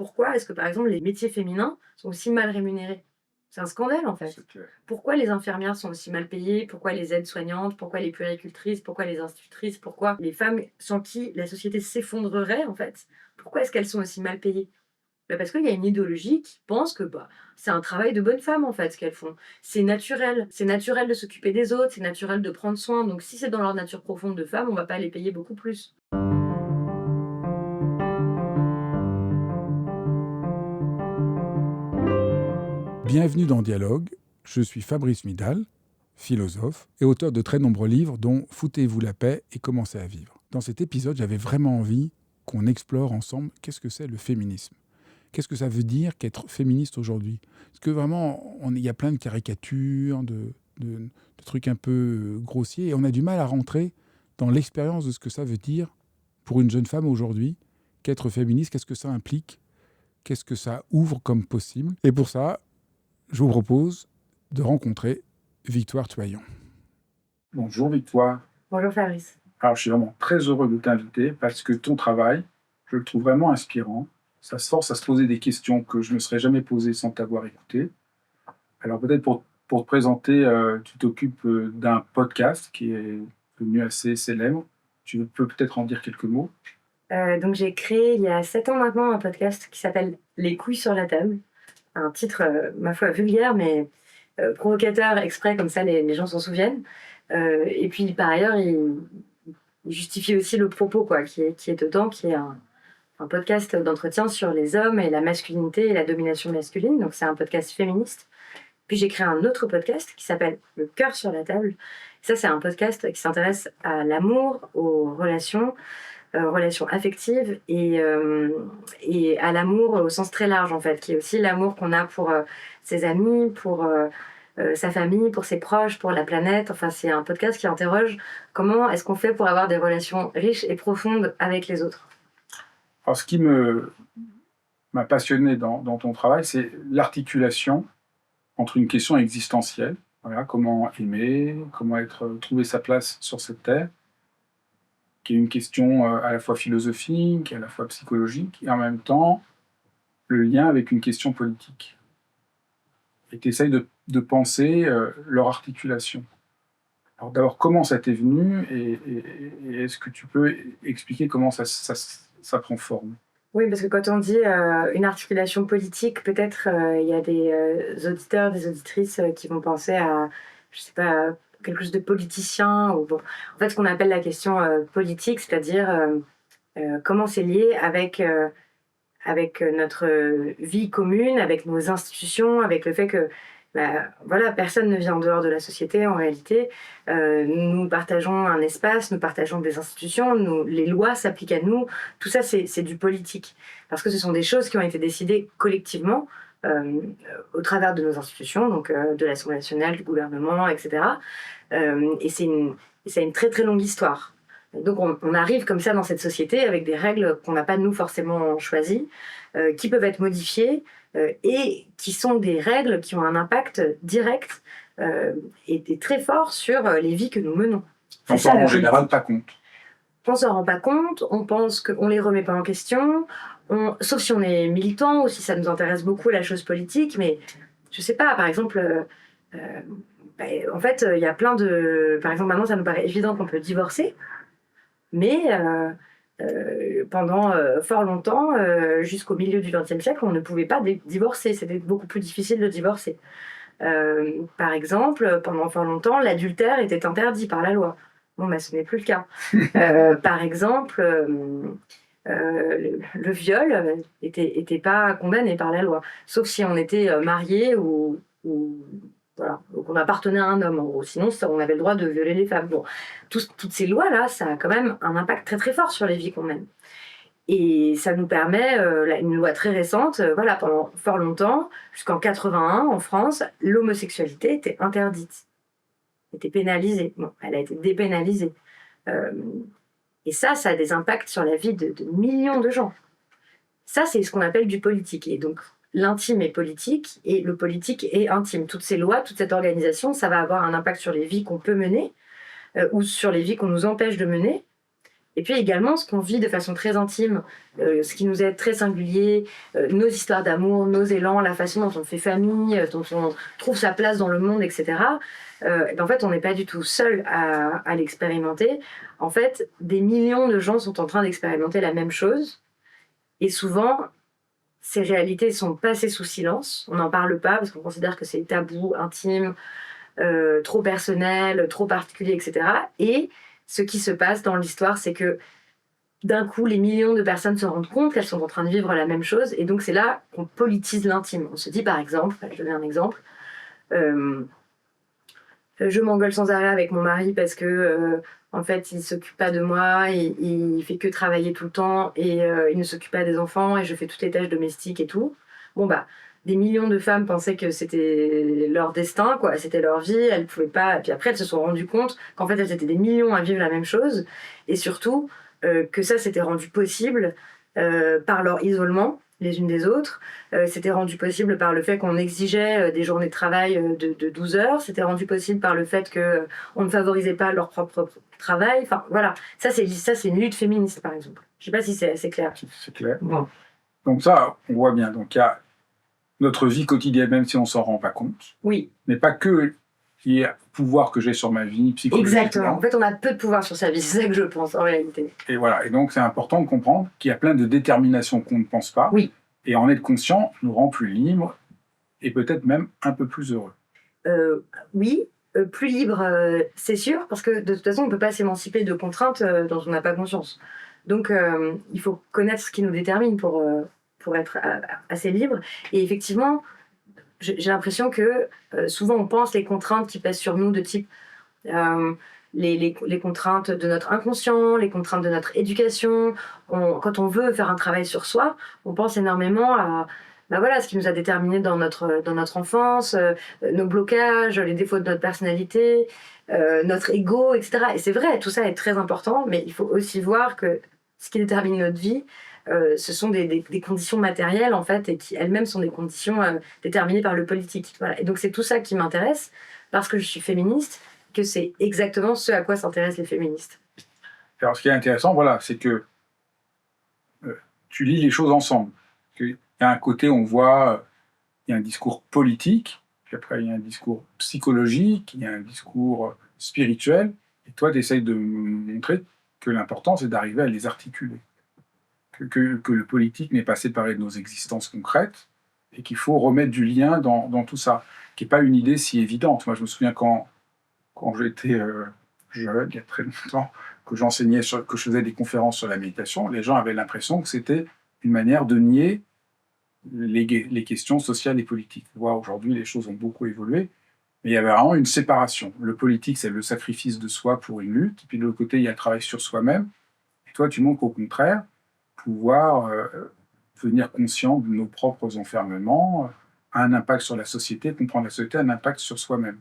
pourquoi est-ce que, par exemple, les métiers féminins sont aussi mal rémunérés? C'est un scandale, en fait. Pourquoi les infirmières sont aussi mal payées? Pourquoi les aides-soignantes? Pourquoi les puéricultrices? Pourquoi les institutrices? Pourquoi les femmes sans qui la société s'effondrerait, en fait? Pourquoi est-ce qu'elles sont aussi mal payées? Parce qu'il y a une idéologie qui pense que c'est un travail de bonne femme, en fait, ce qu'elles font. C'est naturel. C'est naturel de s'occuper des autres, c'est naturel de prendre soin. Donc, si c'est dans leur nature profonde de femme, on va pas les payer beaucoup plus. Bienvenue dans Dialogue, je suis Fabrice Midal, philosophe et auteur de très nombreux livres dont Foutez-vous la paix et Commencez à vivre. Dans cet épisode, j'avais vraiment envie qu'on explore ensemble qu'est-ce que c'est le féminisme. Qu'est-ce que ça veut dire qu'être féministe aujourd'hui? Parce que vraiment, il y a plein de caricatures, de trucs un peu grossiers, et on a du mal à rentrer dans l'expérience de ce que ça veut dire pour une jeune femme aujourd'hui, qu'être féministe, qu'est-ce que ça implique, qu'est-ce que ça ouvre comme possible. Et pour ça, je vous propose de rencontrer Victoire Toyon. Bonjour Victoire. Bonjour Fabrice. Alors je suis vraiment très heureux de t'inviter parce que ton travail, je le trouve vraiment inspirant. Ça se force à se poser des questions que je ne me serais jamais posées sans t'avoir écouté. Alors peut-être pour te présenter, tu t'occupes d'un podcast qui est devenu assez célèbre. Tu peux peut-être en dire quelques mots. Donc j'ai créé il y a 7 ans maintenant un podcast qui s'appelle Les couilles sur la table. Un titre, ma foi, vulgaire, mais provocateur, exprès, comme ça les gens s'en souviennent. Et puis par ailleurs, il justifie aussi le propos qui est dedans, qui est un podcast d'entretien sur les hommes et la masculinité et la domination masculine. Donc c'est un podcast féministe. Puis j'ai créé un autre podcast qui s'appelle Le cœur sur la table. Ça, c'est un podcast qui s'intéresse à l'amour, aux relations affectives et à l'amour au sens très large, en fait, qui est aussi l'amour qu'on a pour ses amis, pour sa famille, pour ses proches, pour la planète. Enfin, c'est un podcast qui interroge comment est-ce qu'on fait pour avoir des relations riches et profondes avec les autres. Alors ce qui m'a passionné dans ton travail, c'est l'articulation entre une question existentielle, voilà, comment aimer, comment trouver sa place sur cette terre, qui est une question à la fois philosophique, à la fois psychologique, et en même temps le lien avec une question politique. Et tu essayes de penser leur articulation. Alors d'abord, comment ça t'est venu et est-ce que tu peux expliquer comment ça prend forme? Oui, parce que quand on dit une articulation politique, peut-être il y a des auditeurs, des auditrices qui vont penser à, je sais pas, quelque chose de politicien. En fait, ce qu'on appelle la question politique, c'est-à-dire comment c'est lié avec notre vie commune, avec nos institutions, avec le fait que personne ne vient en dehors de la société en réalité. Nous partageons un espace, nous partageons des institutions, les lois s'appliquent à nous. Tout ça, c'est du politique. Parce que ce sont des choses qui ont été décidées collectivement au travers de nos institutions, donc de l'Assemblée nationale, du gouvernement, etc. Et c'est une très très longue histoire. Donc on arrive comme ça dans cette société avec des règles qu'on n'a pas nous forcément choisies, qui peuvent être modifiées et qui sont des règles qui ont un impact direct et très fort sur les vies que nous menons. On s'en rend en général pas compte. On s'en rend pas compte, on pense qu'on les remet pas en question, sauf si on est militant ou si ça nous intéresse beaucoup la chose politique, mais je sais pas, par exemple... en fait, il y a plein de... Par exemple, maintenant, ça nous paraît évident qu'on peut divorcer, mais pendant fort longtemps, jusqu'au milieu du XXe siècle, on ne pouvait pas divorcer. C'était beaucoup plus difficile de divorcer. Par exemple, pendant fort longtemps, l'adultère était interdit par la loi. Bon, ce n'est plus le cas. Par exemple, le viol était pas condamné par la loi, sauf si on était marié ou voilà, donc on appartenait à un homme en gros, sinon on avait le droit de violer les femmes. Bon, toutes ces lois-là, ça a quand même un impact très très fort sur les vies qu'on mène. Et ça nous permet, une loi très récente, pendant fort longtemps, jusqu'en 81 en France, l'homosexualité était interdite, était pénalisée. Bon, elle a été dépénalisée. Et ça a des impacts sur la vie de millions de gens. Ça, c'est ce qu'on appelle du politique. Et donc, l'intime est politique et le politique est intime. Toutes ces lois, toute cette organisation, ça va avoir un impact sur les vies qu'on peut mener ou sur les vies qu'on nous empêche de mener. Et puis également, ce qu'on vit de façon très intime, ce qui nous est très singulier, nos histoires d'amour, nos élans, la façon dont on fait famille, dont on trouve sa place dans le monde, etc. Et ben en fait, on n'est pas du tout seul à l'expérimenter. En fait, des millions de gens sont en train d'expérimenter la même chose. Et souvent, ces réalités sont passées sous silence. On n'en parle pas parce qu'on considère que c'est tabou, intime, trop personnel, trop particulier, etc. Et ce qui se passe dans l'histoire, c'est que d'un coup, les millions de personnes se rendent compte qu'elles sont en train de vivre la même chose. Et donc, c'est là qu'on politise l'intime. On se dit, par exemple, je vais donner un exemple, je m'engueule sans arrêt avec mon mari parce que, en fait, il s'occupe pas de moi, il fait que travailler tout le temps et il ne s'occupe pas des enfants et je fais toutes les tâches domestiques et tout. Bon, bah, des millions de femmes pensaient que c'était leur destin, quoi, c'était leur vie, elles pouvaient pas. Et puis après, elles se sont rendues compte qu'en fait, elles étaient des millions à vivre la même chose et surtout que ça s'était rendu possible par leur isolement les unes des autres. C'était rendu possible par le fait qu'on exigeait des journées de travail de 12 heures. C'était rendu possible par le fait qu'on ne favorisait pas leur propre travail. Enfin, voilà. Ça, c'est une lutte féministe, par exemple. Je ne sais pas si c'est assez clair. C'est clair. Bon. Donc ça, on voit bien. Donc il y a notre vie quotidienne, même si on s'en rend pas compte, Oui, n'est pas que le pouvoir que j'ai sur ma vie psychologiquement. exactement. En fait, on a peu de pouvoir sur sa vie. C'est ça que je pense, en réalité. Et voilà. Et donc c'est important de comprendre qu'il y a plein de déterminations qu'on ne pense pas. Oui. Et en être conscient nous rend plus libres et peut-être même un peu plus heureux. Oui, plus libre, c'est sûr, parce que de toute façon, on ne peut pas s'émanciper de contraintes dont on n'a pas conscience. Donc, il faut connaître ce qui nous détermine pour être assez libre. Et effectivement, j'ai l'impression que souvent, on pense les contraintes qui pèsent sur nous de type les contraintes de notre inconscient, les contraintes de notre éducation. Quand on veut faire un travail sur soi, on pense énormément à ce qui nous a déterminés dans notre enfance, nos blocages, les défauts de notre personnalité, notre ego, etc. Et c'est vrai, tout ça est très important, mais il faut aussi voir que ce qui détermine notre vie, ce sont des conditions matérielles, en fait, et qui elles-mêmes sont des conditions déterminées par le politique. Voilà. Et donc c'est tout ça qui m'intéresse, parce que je suis féministe, que c'est exactement ce à quoi s'intéressent les féministes. Alors ce qui est intéressant, voilà, c'est que tu lis les choses ensemble. Il y a un côté, on voit, il y a un discours politique, puis après il y a un discours psychologique, il y a un discours spirituel, et toi tu essayes de montrer que l'important c'est d'arriver à les articuler. Que le politique n'est pas séparé de nos existences concrètes, et qu'il faut remettre du lien dans tout ça, qui n'est pas une idée si évidente. Moi je me souviens quand j'étais jeune, il y a très longtemps, que j'enseignais, que je faisais des conférences sur la méditation, les gens avaient l'impression que c'était une manière de nier les questions sociales et politiques. Aujourd'hui, les choses ont beaucoup évolué, mais il y avait vraiment une séparation. Le politique, c'est le sacrifice de soi pour une lutte, et puis de l'autre côté, il y a le travail sur soi-même. Et toi, tu montres qu'au contraire, pouvoir devenir conscient de nos propres enfermements a un impact sur la société, comprendre la société a un impact sur soi-même.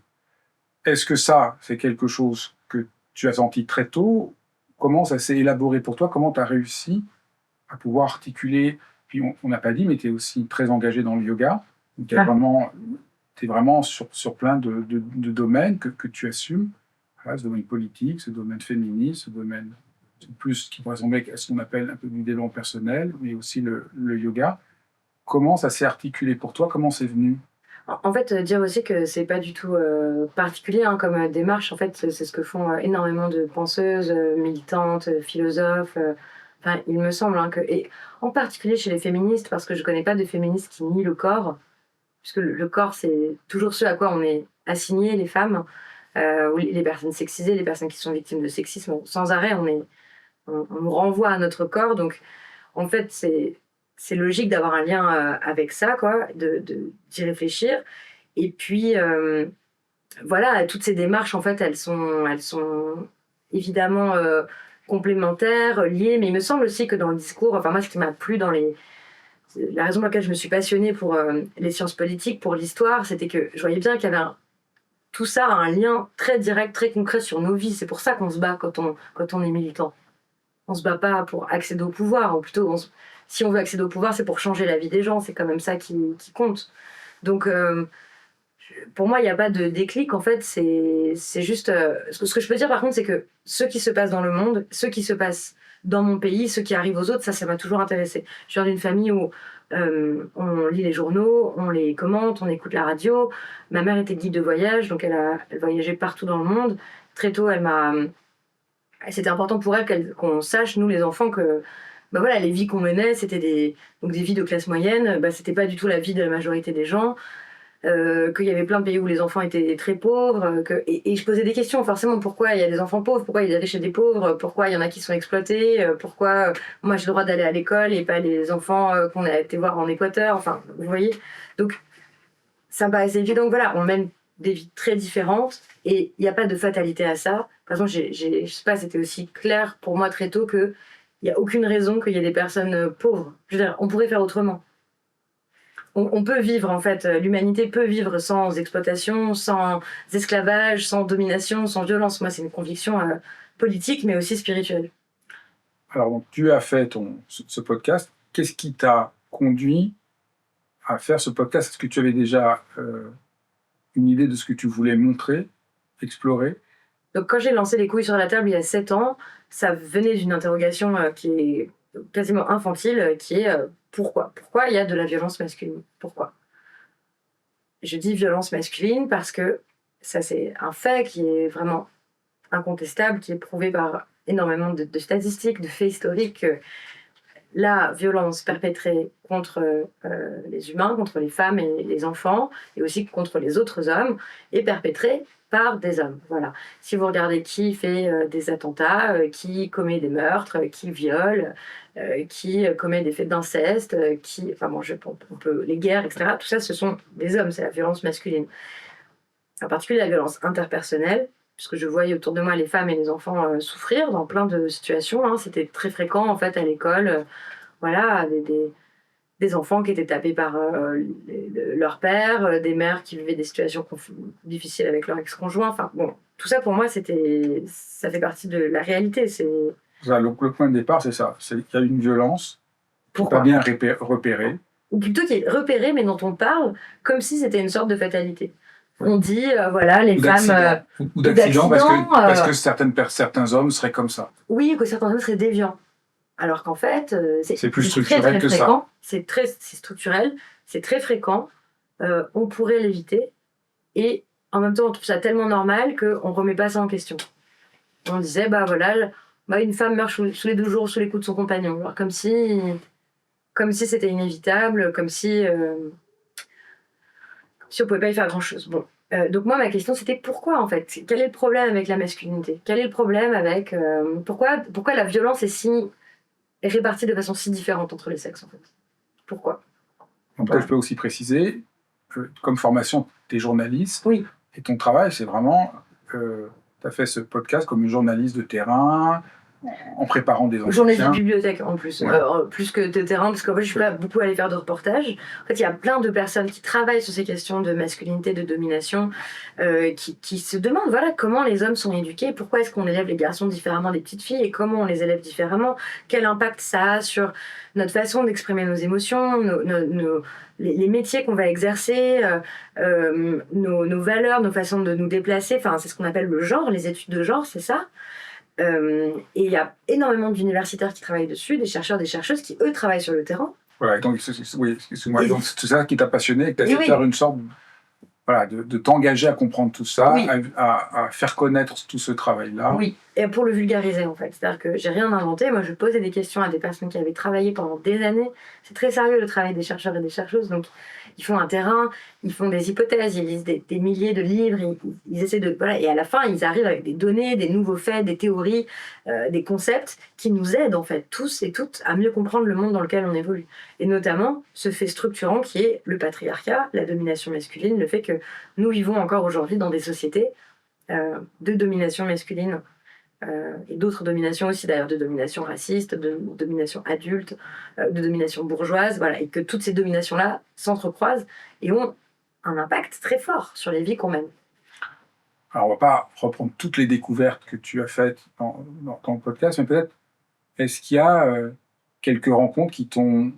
Est-ce que ça, c'est quelque chose que tu as senti très tôt? Comment ça s'est élaboré pour toi? Comment tu as réussi à pouvoir articuler? Puis on n'a pas dit, mais tu es aussi très engagé dans le yoga. Donc tu es vraiment sur plein de domaines que tu assumes. Voilà, ce domaine politique, ce domaine féministe, ce domaine plus qui pourrait ressembler à ce qu'on appelle un peu du développement personnel, mais aussi le yoga. Comment ça s'est articulé pour toi? Comment c'est venu? En fait, dire aussi que c'est pas du tout particulier comme démarche. En fait, c'est ce que font énormément de penseuses, militantes, philosophes. Enfin, il me semble et en particulier chez les féministes, parce que je connais pas de féministes qui nient le corps, puisque le corps, c'est toujours ce à quoi on est assigné, les femmes, ou les personnes sexisées, les personnes qui sont victimes de sexisme. Sans arrêt, on nous renvoie à notre corps. Donc, en fait, c'est logique d'avoir un lien avec ça, quoi, d'y réfléchir. Et puis, voilà, toutes ces démarches, en fait, elles sont évidemment complémentaires, liées, mais il me semble aussi que dans le discours, enfin moi, ce qui m'a plu la raison pour laquelle je me suis passionnée pour les sciences politiques, pour l'histoire, c'était que je voyais bien qu'il y avait tout ça a un lien très direct, très concret sur nos vies. C'est pour ça qu'on se bat quand on est militant. On se bat pas pour accéder au pouvoir, ou plutôt, si on veut accéder au pouvoir, c'est pour changer la vie des gens, c'est quand même ça qui compte. Donc, pour moi, il n'y a pas de déclic, en fait, c'est juste... ce que je peux dire, par contre, c'est que ce qui se passe dans le monde, ce qui se passe dans mon pays, ce qui arrive aux autres, ça m'a toujours intéressée. Je viens d'une famille où on lit les journaux, on les commente, on écoute la radio. Ma mère était guide de voyage, donc elle voyageait partout dans le monde. Très tôt, c'était important pour elle qu'on sache, nous les enfants, que bah voilà, les vies qu'on menait, c'était des vies de classe moyenne. Bah, c'était pas du tout la vie de la majorité des gens. Qu'il y avait plein de pays où les enfants étaient très pauvres. Et je posais des questions, forcément, pourquoi il y a des enfants pauvres, pourquoi il y a des chez des pauvres, pourquoi il y en a qui sont exploités, pourquoi moi j'ai le droit d'aller à l'école et pas les enfants qu'on a été voir en Équateur, enfin, vous voyez. Donc, ça me paraissait évident que voilà, on mène des vies très différentes et il n'y a pas de fatalité à ça. Par exemple, je sais pas, c'était aussi clair pour moi très tôt qu'il n'y a aucune raison qu'il y ait des personnes pauvres. Je veux dire, on pourrait faire autrement. On peut vivre, en fait, l'humanité peut vivre sans exploitation, sans esclavage, sans domination, sans violence. Moi, c'est une conviction politique, mais aussi spirituelle. Alors, donc, tu as fait ce podcast. Qu'est-ce qui t'a conduit à faire ce podcast? Est-ce que tu avais déjà une idée de ce que tu voulais montrer, explorer? Donc, quand j'ai lancé Les couilles sur la table il y a 7 ans, ça venait d'une interrogation qui est quasiment infantile, qui est pourquoi il y a de la violence masculine? Pourquoi? Je dis violence masculine parce que ça, c'est un fait qui est vraiment incontestable, qui est prouvé par énormément de statistiques, de faits historiques, que la violence perpétrée contre les humains, contre les femmes et les enfants, et aussi contre les autres hommes, est perpétrée par des hommes. Voilà. Si vous regardez qui fait des attentats, qui commet des meurtres, qui viole, qui commet des faits d'inceste, on peut, les guerres, etc. Tout ça, ce sont des hommes, c'est la violence masculine. En particulier la violence interpersonnelle, puisque je voyais autour de moi les femmes et les enfants souffrir dans plein de situations. Hein. C'était très fréquent en fait à l'école. Voilà, des enfants qui étaient tapés par leur père, des mères qui vivaient des situations difficiles avec leur ex-conjoint. Enfin bon, tout ça pour moi, ça fait partie de la réalité. Le point de départ, c'est ça. Il y a une violence qui n'est pas bien repérée. Ou plutôt qui est repérée, mais dont on parle comme si c'était une sorte de fatalité. On dit, voilà, les femmes... Ou d'accident, parce que certains hommes seraient comme ça. Oui, que certains hommes seraient déviants. Alors qu'en fait, c'est plus structurel que ça. C'est structurel, c'est très fréquent. On pourrait l'éviter. Et en même temps, on trouve ça tellement normal qu'on ne remet pas ça en question. On disait, une femme meurt sous les 2 jours sous les coups de son compagnon. Alors, comme si c'était inévitable, comme si on ne pouvait pas y faire grand-chose. Bon. Donc moi, ma question, c'était pourquoi, en fait? Quel est le problème avec la masculinité? Quel est le problème avec... pourquoi la violence est répartie de façon si différente entre les sexes, en fait? Pourquoi? Donc, je peux aussi préciser, comme formation, tu es journaliste. Oui. Et ton travail, c'est vraiment... tu as fait ce podcast comme une journaliste de terrain, en préparant des entretiens. Journaliste de bibliothèque en plus, ouais. Plus que de terrain, parce qu'en fait je suis pas beaucoup allée faire de reportages. En fait, il y a plein de personnes qui travaillent sur ces questions de masculinité, de domination, qui se demandent comment les hommes sont éduqués, pourquoi est-ce qu'on élève les garçons différemment des petites filles et comment on les élève différemment, quel impact ça a sur notre façon d'exprimer nos émotions, les métiers qu'on va exercer, nos valeurs, nos façons de nous déplacer. Enfin, c'est ce qu'on appelle le genre, les études de genre, c'est ça. Et il y a énormément d'universitaires qui travaillent dessus, des chercheurs, des chercheuses qui, eux, travaillent sur le terrain. Voilà, donc, excuse-moi, donc c'est ça qui t'a passionné, que tu as fait faire une sorte de t'engager à comprendre tout ça, oui. à faire connaître tout ce travail-là. Oui, et pour le vulgariser, en fait. C'est-à-dire que j'ai rien inventé. Moi, je posais des questions à des personnes qui avaient travaillé pendant des années. C'est très sérieux, le travail des chercheurs et des chercheuses. Donc, ils font un terrain, ils font des hypothèses, ils lisent des milliers de livres, ils essaient de... Voilà, et à la fin, ils arrivent avec des données, des nouveaux faits, des théories, des concepts qui nous aident, en fait, tous et toutes, à mieux comprendre le monde dans lequel on évolue. Et notamment, ce fait structurant qui est le patriarcat, la domination masculine, le fait que nous vivons encore aujourd'hui dans des sociétés de domination masculine et d'autres dominations aussi, d'ailleurs, de domination raciste, de domination adulte, de domination bourgeoise, voilà, et que toutes ces dominations-là s'entrecroisent et ont un impact très fort sur les vies qu'on mène. Alors, on ne va pas reprendre toutes les découvertes que tu as faites dans ton podcast, mais peut-être, est-ce qu'il y a quelques rencontres qui t'ont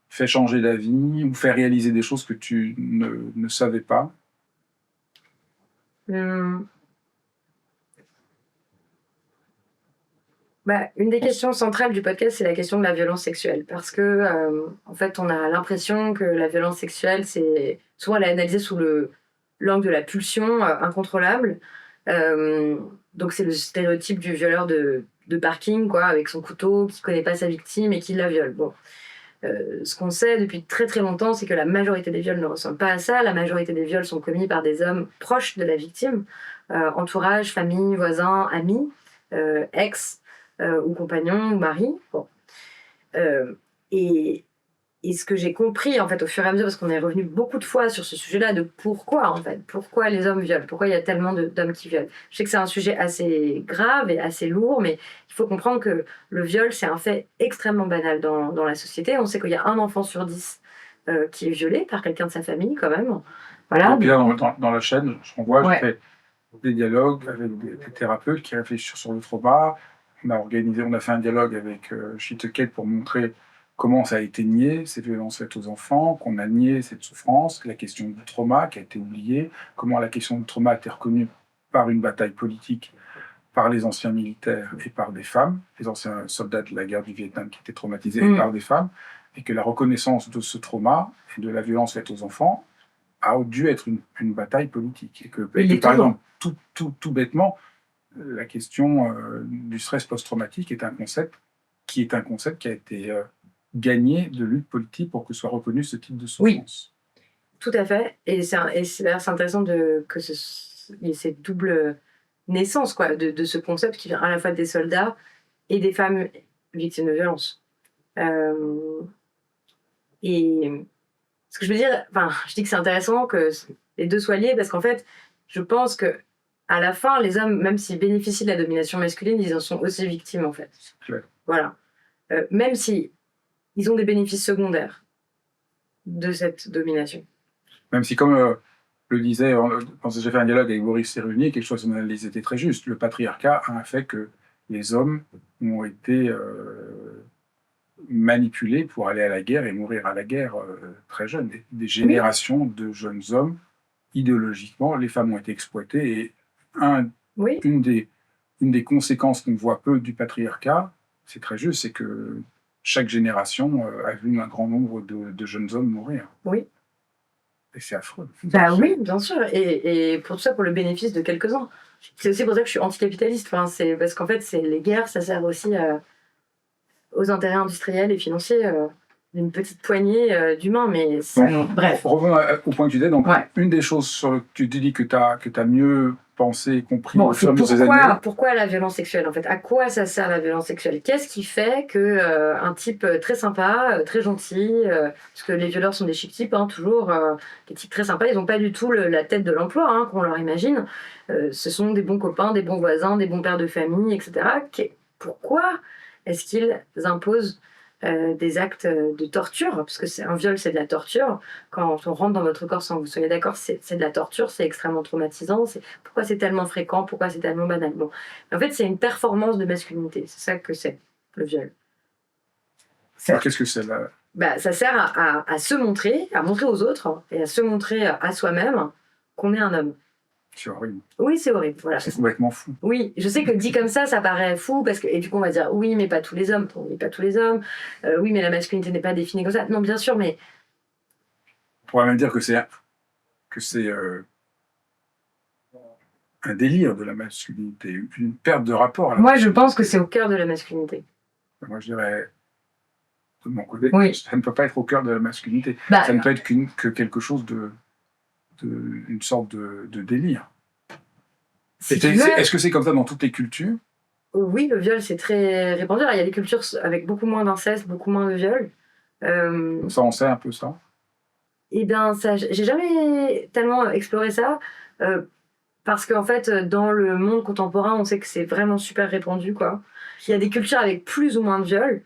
fait changer d'avis ou fait réaliser des choses que tu ne savais pas? Une des questions centrales du podcast, c'est la question de la violence sexuelle. Parce que, en fait, on a l'impression que la violence sexuelle, c'est souvent elle est analysée sous l'angle de la pulsion incontrôlable. Donc, c'est le stéréotype du violeur de parking, quoi, avec son couteau, qui ne connaît pas sa victime et qui la viole. Bon. Ce qu'on sait depuis très très longtemps, c'est que la majorité des viols ne ressemblent pas à ça. La majorité des viols sont commis par des hommes proches de la victime, entourage, famille, voisins, amis, ex ou compagnons ou mari. Bon. Et ce que j'ai compris en fait au fur et à mesure, parce qu'on est revenu beaucoup de fois sur ce sujet-là, de pourquoi en fait, pourquoi les hommes violent, pourquoi il y a tellement d'hommes qui violent. Je sais que c'est un sujet assez grave et assez lourd, mais il faut comprendre que le viol c'est un fait extrêmement banal dans la société. On sait qu'il y a un enfant sur 10 qui est violé par quelqu'un de sa famille quand même. Voilà. Et puis là, dans la chaîne, je renvoie, Ouais. je fais des dialogues avec des thérapeutes qui réfléchissent sur le trauma. On a fait un dialogue avec Chituquette pour montrer comment ça a été nié, ces violences faites aux enfants, qu'on a nié cette souffrance, la question du trauma qui a été oubliée, comment la question du trauma a été reconnue par une bataille politique, par les anciens militaires et par des femmes, les anciens soldats de la guerre du Vietnam qui étaient traumatisés et par des femmes, et que la reconnaissance de ce trauma et de la violence faite aux enfants a dû être une bataille politique. Et que par exemple, tout bêtement, la question du stress post-traumatique est un concept qui a été gagné de lutte politique pour que soit reconnu ce type de souffrance. Oui, tout à fait. Et c'est intéressant que il y ait cette double naissance quoi, de ce concept qui vient à la fois des soldats et des femmes victimes de violences. Et ce que je veux dire, je dis que c'est intéressant que les deux soient liés parce qu'en fait, je pense que à la fin, les hommes, même s'ils bénéficient de la domination masculine, ils en sont aussi victimes en fait. Ouais. Voilà. Même si ils ont des bénéfices secondaires de cette domination. Même si, comme le disait, quand j'ai fait un dialogue avec Boris Cyrulnik, quelque chose qu'on analyse était très juste, le patriarcat a fait que les hommes ont été manipulés pour aller à la guerre et mourir à la guerre très jeunes. Des générations de jeunes hommes, idéologiquement, les femmes ont été exploitées et une des conséquences qu'on voit peu du patriarcat, c'est très juste, c'est que chaque génération a vu un grand nombre de jeunes hommes mourir. Oui. Et c'est affreux. Oui, bien sûr. Et pour tout ça, pour le bénéfice de quelques-uns. C'est aussi pour ça que je suis anticapitaliste. C'est parce qu'en fait, les guerres, ça sert aussi aux intérêts industriels et financiers d'une petite poignée d'humains. Mais bref. Revenons au point que tu disais. Donc, une des choses sur que tu dis que tu as mieux pensé et compris au fur et à mesure des années. Pourquoi la violence sexuelle en fait? À quoi ça sert la violence sexuelle? Qu'est-ce qui fait que un type très sympa, très gentil, parce que les violeurs sont des chic types, toujours des types très sympas, ils n'ont pas du tout la tête de l'emploi qu'on leur imagine. Ce sont des bons copains, des bons voisins, des bons pères de famille, etc. Pourquoi est-ce qu'ils imposent des actes de torture, parce que un viol c'est de la torture, quand on rentre dans votre corps sans que vous soyez d'accord, c'est de la torture, c'est extrêmement traumatisant, pourquoi c'est tellement fréquent, pourquoi c'est tellement banal. Bon. En fait c'est une performance de masculinité, c'est ça que c'est le viol. Alors qu'est-ce que c'est là? Ça sert à se montrer, à montrer aux autres et à se montrer à soi-même qu'on est un homme. C'est horrible. Oui, c'est horrible. Voilà. C'est complètement fou. Oui, je sais que dit comme ça paraît fou, et du coup on va dire oui, mais pas tous les hommes. Oui, pas tous les hommes. Oui, mais la masculinité n'est pas définie comme ça. Non, bien sûr, mais... On pourrait même dire que c'est un délire de la masculinité, une perte de rapport à la masculinité. Je pense que c'est au cœur de la masculinité. Moi, je dirais, de mon côté, ça ne peut pas être au cœur de la masculinité. Ça ne peut être que quelque chose une sorte de délire. Est-ce que c'est comme ça dans toutes les cultures? Oui, le viol, c'est très répandu. Alors, il y a des cultures avec beaucoup moins d'inceste, beaucoup moins de viol. Ça, on sait un peu ça? Eh bien, j'ai jamais tellement exploré ça, parce qu'en fait, dans le monde contemporain, on sait que c'est vraiment super répandu, quoi. Il y a des cultures avec plus ou moins de viol.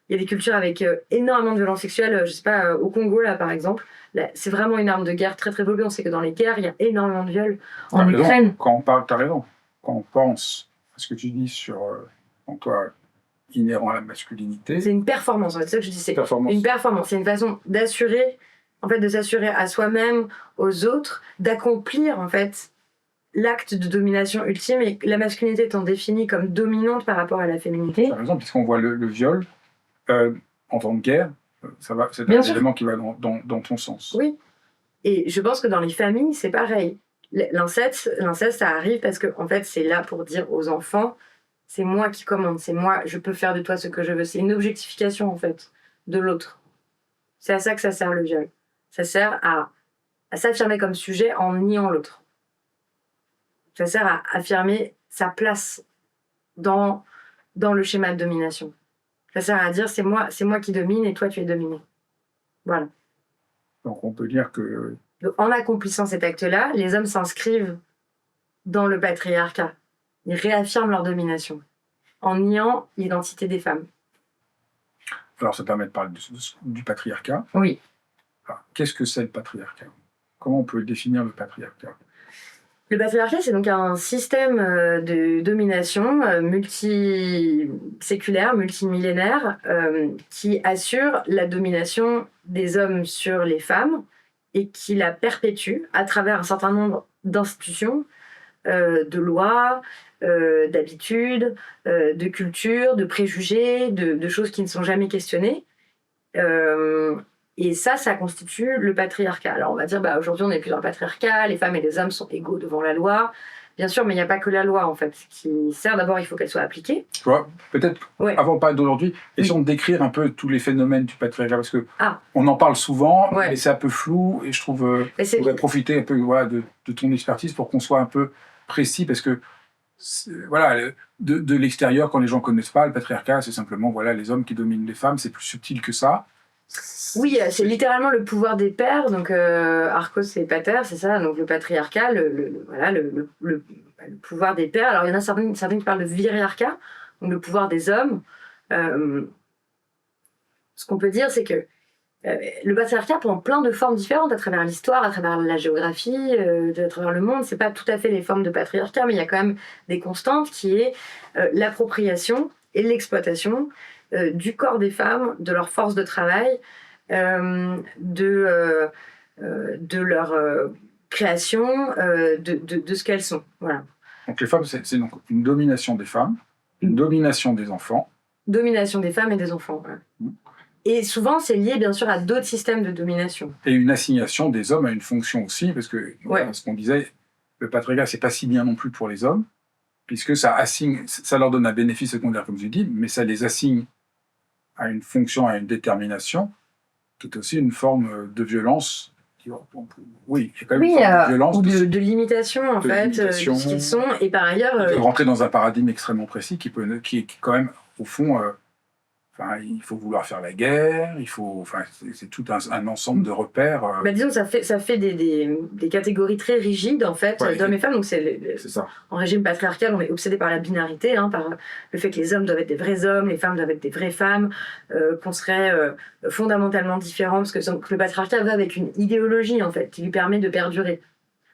Il y a des cultures avec énormément de violences sexuelles. Je sais pas, au Congo, là, par exemple. Là, c'est vraiment une arme de guerre très, très développée. On sait que dans les guerres, il y a énormément de viols. En Ukraine. T'as raison. Quand on pense à ce que tu dis sur, en toi, inhérent à la masculinité... C'est une performance, en fait. C'est ça que je dis. C'est une performance. C'est une façon d'assurer, en fait, de s'assurer à soi-même, aux autres, d'accomplir, en fait, l'acte de domination ultime et la masculinité étant définie comme dominante par rapport à la féminité. Par exemple, puisqu'on voit le viol en temps de guerre, c'est Bien un sûr. élément qui va dans ton sens. Oui. Et je pense que dans les familles, c'est pareil. L'inceste, ça arrive parce que en fait, c'est là pour dire aux enfants, c'est moi qui commande, c'est moi, je peux faire de toi ce que je veux. C'est une objectification, en fait, de l'autre. C'est à ça que ça sert le viol. Ça sert à s'affirmer comme sujet en niant l'autre. Ça sert à affirmer sa place dans le schéma de domination. Ça sert à dire, c'est moi qui domine et toi, tu es dominé. Voilà. Donc on peut dire que... Donc, en accomplissant cet acte-là, les hommes s'inscrivent dans le patriarcat. Ils réaffirment leur domination en niant l'identité des femmes. Alors ça permet de parler du patriarcat. Oui. Alors, qu'est-ce que c'est le patriarcat? Comment on peut définir le patriarcat? Le patriarcat, c'est donc un système de domination multiséculaire, multimillénaire, qui assure la domination des hommes sur les femmes et qui la perpétue à travers un certain nombre d'institutions, de lois, d'habitudes, de cultures, de préjugés, de choses qui ne sont jamais questionnées. Et ça constitue le patriarcat. Alors on va dire, aujourd'hui on n'est plus dans le patriarcat, les femmes et les hommes sont égaux devant la loi. Bien sûr, mais il n'y a pas que la loi en fait qui sert. D'abord, il faut qu'elle soit appliquée. Tu vois, peut-être, avant de parler d'aujourd'hui, essayons de décrire un peu tous les phénomènes du patriarcat, parce que on en parle souvent, mais c'est un peu flou, et je trouve je voudrais profiter un peu de ton expertise pour qu'on soit un peu précis, parce que de l'extérieur, quand les gens ne connaissent pas, le patriarcat, c'est simplement les hommes qui dominent les femmes, c'est plus subtil que ça. Oui, c'est littéralement le pouvoir des pères, donc archos et pater, c'est ça, donc le patriarcat, le pouvoir des pères. Alors il y en a certains qui parlent de viriarcat, donc le pouvoir des hommes. Ce qu'on peut dire, c'est que le patriarcat prend plein de formes différentes à travers l'histoire, à travers la géographie, à travers le monde. C'est pas tout à fait les formes de patriarcat, mais il y a quand même des constantes qui est l'appropriation et l'exploitation du corps des femmes, de leur force de travail, de leur création, de ce qu'elles sont. Voilà. Donc les femmes, c'est donc une domination des femmes, une domination des enfants. Domination des femmes et des enfants. Voilà. Et souvent, c'est lié bien sûr à d'autres systèmes de domination. Et une assignation des hommes à une fonction aussi, parce que ce qu'on disait, le patriarcat, c'est pas si bien non plus pour les hommes, puisque ça leur donne un bénéfice secondaire, comme je dis, mais ça les assigne à une fonction, à une détermination, qui est aussi une forme de violence. Oui, il y a quand même une forme de violence. Ou de limitation, en fait, de ce qu'ils sont. Et par ailleurs... Ils peuvent rentrer dans un paradigme extrêmement précis qui est quand même, au fond... il faut vouloir faire la guerre, c'est tout un ensemble de repères. Disons, ça fait des catégories très rigides, en fait, d'hommes et femmes. Donc c'est ça. En régime patriarcal, on est obsédé par la binarité, par le fait que les hommes doivent être des vrais hommes, les femmes doivent être des vraies femmes, qu'on serait fondamentalement différents, parce que le patriarcat va avec une idéologie, en fait, qui lui permet de perdurer,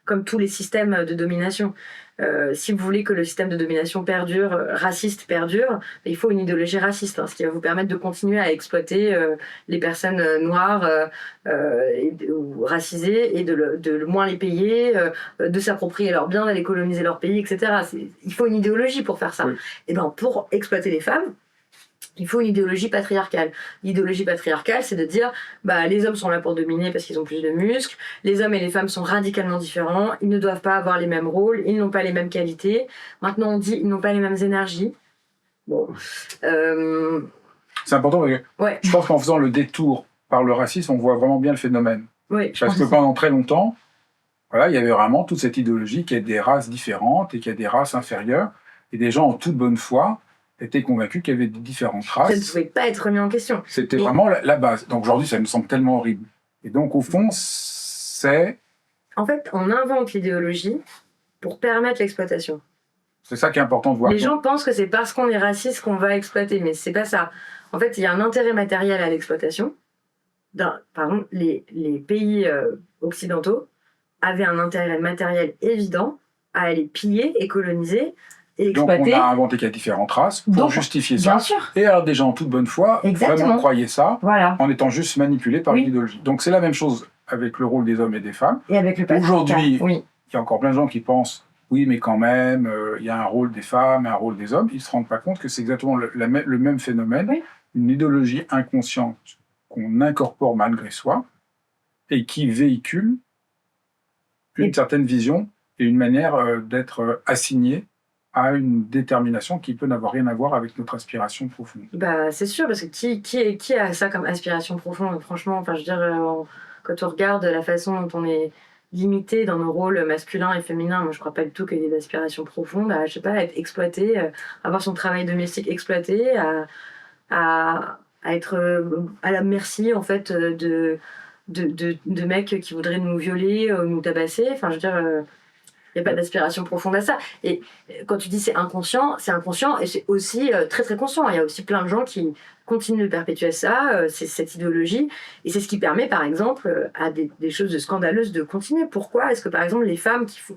comme tous les systèmes de domination. Si vous voulez que le système de domination raciste perdure, il faut une idéologie raciste, ce qui va vous permettre de continuer à exploiter les personnes noires ou racisées et de moins les payer, de s'approprier leurs biens, d'aller coloniser leur pays, etc. Il faut une idéologie pour faire ça. Oui. Et pour exploiter les femmes, il faut une idéologie patriarcale. L'idéologie patriarcale, c'est de dire les hommes sont là pour dominer parce qu'ils ont plus de muscles, les hommes et les femmes sont radicalement différents, ils ne doivent pas avoir les mêmes rôles, ils n'ont pas les mêmes qualités. Maintenant, on dit ils n'ont pas les mêmes énergies. Bon. C'est important parce que je pense qu'en faisant le détour par le racisme, on voit vraiment bien le phénomène. Oui, parce que pendant très longtemps, il y avait vraiment toute cette idéologie qu'il y a des races différentes et qu'il y a des races inférieures, et des gens en toute bonne foi étaient convaincus qu'il y avait différentes races. Ça ne pouvait pas être remis en question. C'était vraiment la base. Donc aujourd'hui, ça nous semble tellement horrible. Et donc, au fond, c'est... En fait, on invente l'idéologie pour permettre l'exploitation. C'est ça qui est important de voir. Les gens pensent que c'est parce qu'on est raciste qu'on va exploiter, mais c'est pas ça. En fait, il y a un intérêt matériel à l'exploitation. Par exemple, les pays occidentaux avaient un intérêt matériel évident à aller piller et coloniser. Donc on a inventé qu'il y a différentes races pour justifier ça. Bien sûr. Et alors des gens en toute bonne foi vraiment croyaient ça, en étant juste manipulés par l'idéologie. Donc c'est la même chose avec le rôle des hommes et des femmes. Et avec le patriarcat. Aujourd'hui, il y a encore plein de gens qui pensent oui, mais quand même, il y a un rôle des femmes, un rôle des hommes. Ils ne se rendent pas compte que c'est exactement le même phénomène, Oui. une idéologie inconsciente qu'on incorpore malgré soi et qui véhicule une certaine vision et une manière d'être assigné à une détermination qui peut n'avoir rien à voir avec notre aspiration profonde. Bah, c'est sûr, parce que qui a ça comme aspiration profonde, franchement, enfin, je veux dire, quand on regarde la façon dont on est limité dans nos rôles masculins et féminins, moi je crois pas du tout qu'il y ait des aspirations profondes à, je sais pas, être exploité, avoir son travail domestique exploité, à être à la merci, en fait, de mecs qui voudraient nous violer, nous tabasser, enfin, je veux dire... Il n'y a pas d'aspiration profonde à ça. Et quand tu dis c'est inconscient et c'est aussi très très conscient. Il y a aussi plein de gens qui continuent de perpétuer ça, c'est cette idéologie. Et c'est ce qui permet, par exemple, à des choses scandaleuses de continuer. Pourquoi est-ce que, par exemple, les femmes qui font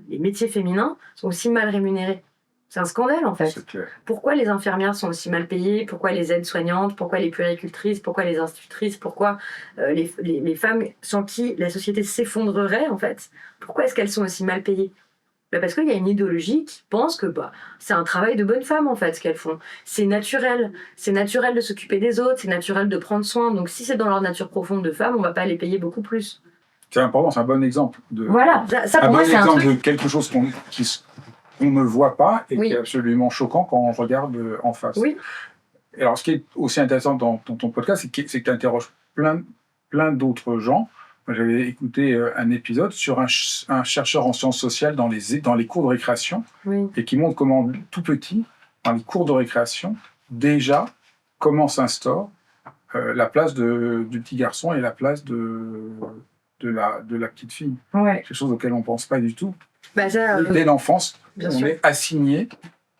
les métiers féminins sont aussi mal rémunérées ? C'est un scandale, en fait. C'est clair. Pourquoi les infirmières sont aussi mal payées ? Pourquoi les aides-soignantes ? Pourquoi les puéricultrices ? Pourquoi les institutrices ? Pourquoi les femmes sans qui la société s'effondrerait, en fait ? Pourquoi est-ce qu'elles sont aussi mal payées ? Parce qu'il y a une idéologie qui pense que c'est un travail de bonne femme, en fait, ce qu'elles font. C'est naturel. C'est naturel de s'occuper des autres, c'est naturel de prendre soin. Donc si c'est dans leur nature profonde de femme, on ne va pas les payer beaucoup plus. C'est important, c'est un bon exemple. Voilà, ça pour moi, c'est un truc... de quelque chose qu'on ne voit pas et Oui. qui est absolument choquant quand on regarde en face. Oui. Et alors, ce qui est aussi intéressant dans ton podcast, c'est que tu interroges plein d'autres gens. Moi, j'avais écouté un épisode sur un chercheur en sciences sociales dans les cours de récréation, Oui. et qui montre comment, tout petit, dans les cours de récréation, déjà, comment s'instaure la place du petit garçon et la place de la petite fille. Ouais. Quelque chose auquel on ne pense pas du tout. Bah, ça, Dès l'enfance, bien on sûr. est assigné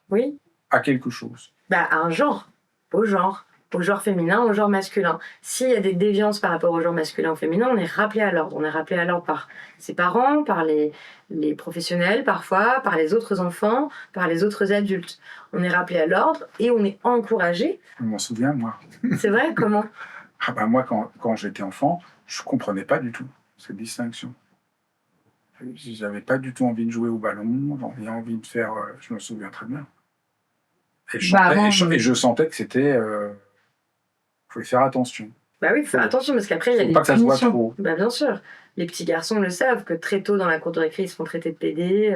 Oui. à quelque chose. À un genre, au genre féminin, au genre masculin. S'il y a des déviances par rapport au genre masculin ou féminin, on est rappelé à l'ordre. On est rappelé à l'ordre par ses parents, par les professionnels parfois, par les autres enfants, par les autres adultes. On est rappelé à l'ordre et on est encouragé. Je m'en souviens, moi. C'est vrai, comment ? Moi, quand j'étais enfant, je ne comprenais pas du tout cette distinction. J'avais pas du tout envie de jouer au ballon, j'avais envie de faire... je me souviens très bien. Et je sentais que c'était... faut faire attention. Bah oui, faut faire attention, parce qu'après, il y a Faut des pas que ça se voit punitions. trop. Bah bien sûr. Les petits garçons le savent, que très tôt dans la cour de récré, ils se font traiter de PD,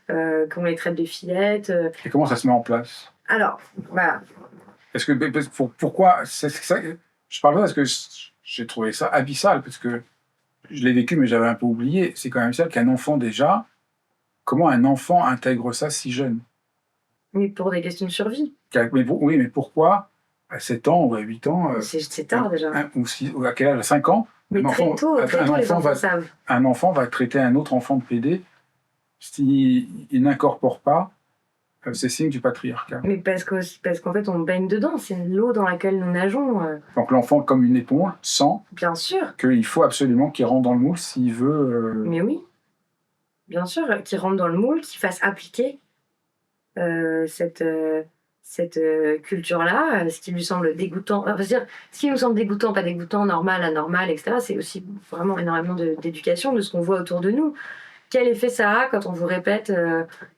qu'on les traite de fillettes. Et comment ça se met en place ? Alors, Est-ce que, pourquoi c'est ça, je parle pas parce que j'ai trouvé ça abyssal, parce que je l'ai vécu, mais j'avais un peu oublié. C'est quand même ça qu'un enfant, déjà, comment un enfant intègre ça si jeune ? mais pour des questions de survie. Oui, mais pourquoi à 7 ans ou à 8 ans C'est tard déjà. Ou à quel âge ? À 5 ans ? Mais très tôt, les enfants savent. Un enfant va traiter un autre enfant de PD s'il n'incorpore pas ces signes du patriarcat. Mais parce qu'en fait, on baigne dedans, c'est l'eau dans laquelle nous nageons. Donc l'enfant, comme une éponge, sent Bien sûr. qu'il faut absolument qu'il rentre dans le moule s'il veut... Mais oui, bien sûr, qu'il rentre dans le moule, qu'il fasse appliquer cette culture-là, ce qui lui semble dégoûtant. Enfin, dire, ce qui nous semble dégoûtant, pas dégoûtant, normal, anormal, etc., c'est aussi vraiment énormément d'éducation de ce qu'on voit autour de nous. Quel effet ça a quand on vous répète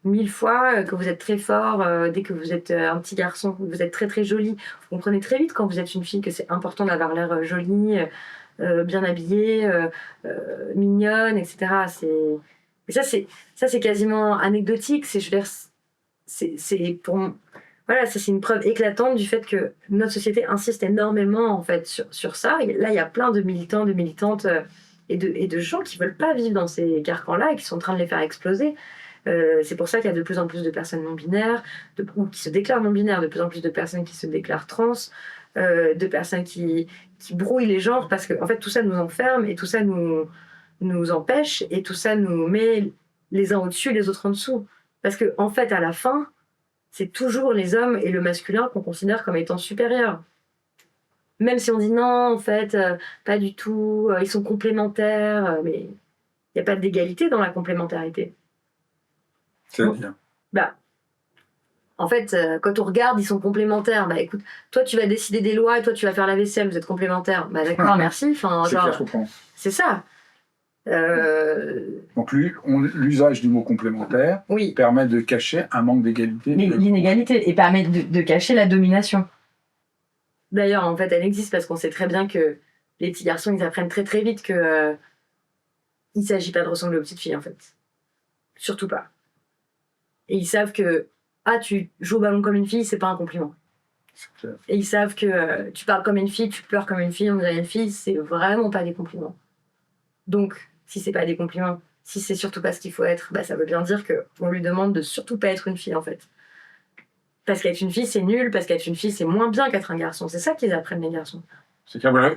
1000 fois que vous êtes très fort dès que vous êtes un petit garçon, que vous êtes très très jolie. Vous comprenez très vite quand vous êtes une fille que c'est important d'avoir l'air jolie, bien habillée, mignonne, etc. Et ça c'est quasiment anecdotique. C'est une preuve éclatante du fait que notre société insiste énormément en fait sur ça. Et là il y a plein de militants, de militantes. Et de gens qui ne veulent pas vivre dans ces carcans-là et qui sont en train de les faire exploser. C'est pour ça qu'il y a de plus en plus de personnes non-binaires, ou qui se déclarent non-binaires, de plus en plus de personnes qui se déclarent trans, de personnes qui brouillent les genres, parce que en fait, tout ça nous enferme et tout ça nous empêche et tout ça nous met les uns au-dessus et les autres en dessous. Parce qu'en en fait, à la fin, c'est toujours les hommes et le masculin qu'on considère comme étant supérieurs. Même si on dit non, en fait, pas du tout, ils sont complémentaires, mais il n'y a pas d'égalité dans la complémentarité. C'est-à-dire ? En fait, quand on regarde, ils sont complémentaires. Écoute, toi, tu vas décider des lois et toi, tu vas faire la vaisselle, vous êtes complémentaires. D'accord, merci. C'est clair, je comprends. C'est ça. Donc l'usage du mot complémentaire Oui, permet de cacher un manque d'égalité. l'inégalité et permet de cacher la domination. D'ailleurs, en fait, elle existe parce qu'on sait très bien que les petits garçons, ils apprennent très très vite que il s'agit pas de ressembler aux petites filles, en fait. Surtout pas. Et ils savent que tu joues au ballon comme une fille, c'est pas un compliment. C'est clair. Et ils savent que tu parles comme une fille, tu pleures comme une fille, on dirait une fille, c'est vraiment pas des compliments. Donc, si c'est pas des compliments, si c'est surtout pas ce qu'il faut être, ça veut bien dire qu'on lui demande de surtout pas être une fille, en fait. Parce qu'être une fille, c'est nul, parce qu'être une fille, c'est moins bien qu'être un garçon. C'est ça qu'ils apprennent, les garçons. C'est clair. Voilà,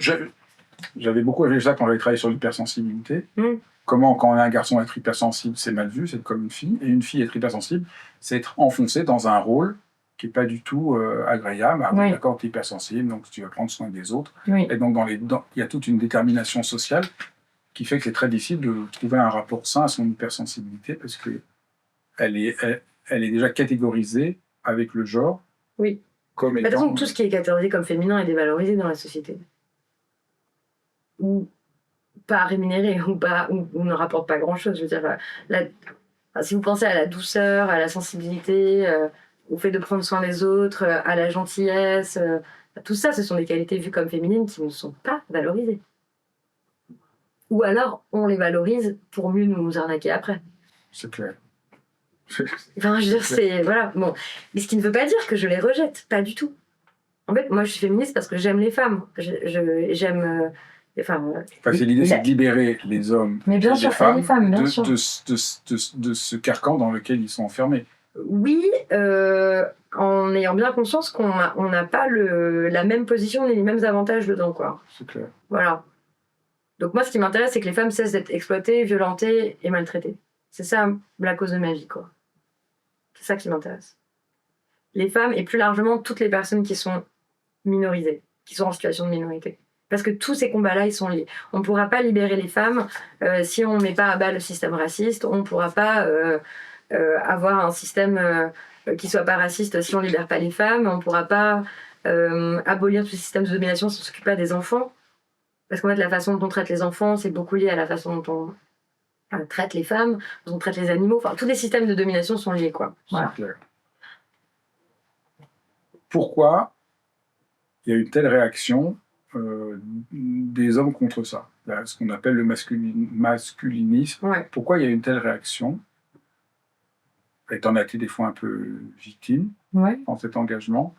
j'avais beaucoup avec ça quand j'avais travaillé sur l'hypersensibilité. Mm. Comment, quand on est un garçon, être hypersensible, c'est mal vu, c'est comme une fille. Et une fille, être hypersensible, c'est être enfoncé dans un rôle qui n'est pas du tout agréable. Ah, Oui. D'accord, tu es hypersensible, donc tu vas prendre soin des autres. Oui. Et donc, il y a toute une détermination sociale qui fait que c'est très difficile de trouver un rapport sain à son hypersensibilité parce qu'elle est déjà catégorisée avec le genre. Oui. Comme De toute étant... façon, tout ce qui est catégorisé comme féminin est dévalorisé dans la société. Ou pas rémunéré, ou ne rapporte pas grand-chose. Je veux dire, si vous pensez à la douceur, à la sensibilité, au fait de prendre soin des autres, à la gentillesse, tout ça, ce sont des qualités vues comme féminines qui ne sont pas valorisées. Ou alors, on les valorise pour mieux nous arnaquer après. C'est clair. Enfin, je veux dire, c'est... Voilà, bon. Mais ce qui ne veut pas dire que je les rejette, pas du tout. En fait, moi, je suis féministe parce que j'aime les femmes. J'aime... L'idée, c'est de libérer les hommes mais bien et sûr, les femmes, bien sûr. de ce carcan dans lequel ils sont enfermés. Oui, en ayant bien conscience qu'on n'a pas la même position ni les mêmes avantages dedans, quoi. C'est clair. Voilà. Donc moi, ce qui m'intéresse, c'est que les femmes cessent d'être exploitées, violentées et maltraitées. C'est ça la cause de ma vie, quoi. C'est ça qui m'intéresse. Les femmes et plus largement toutes les personnes qui sont minorisées, qui sont en situation de minorité. Parce que tous ces combats-là, ils sont liés. On ne pourra pas libérer les femmes si on ne met pas à bas le système raciste. On ne pourra pas avoir un système qui ne soit pas raciste si on ne libère pas les femmes. On ne pourra pas abolir tout ce système de domination si on ne s'occupe pas des enfants. Parce qu'en fait, la façon dont on traite les enfants, c'est beaucoup lié à la façon dont on traite les femmes, dont on traite les animaux. Enfin, tous les systèmes de domination sont liés, quoi. Voilà. C'est clair. Pourquoi il y a une telle réaction des hommes contre ça, ce qu'on appelle le masculinisme. Ouais. Pourquoi il y a une telle réaction? Et t'en as été des fois un peu victime dans cet engagement.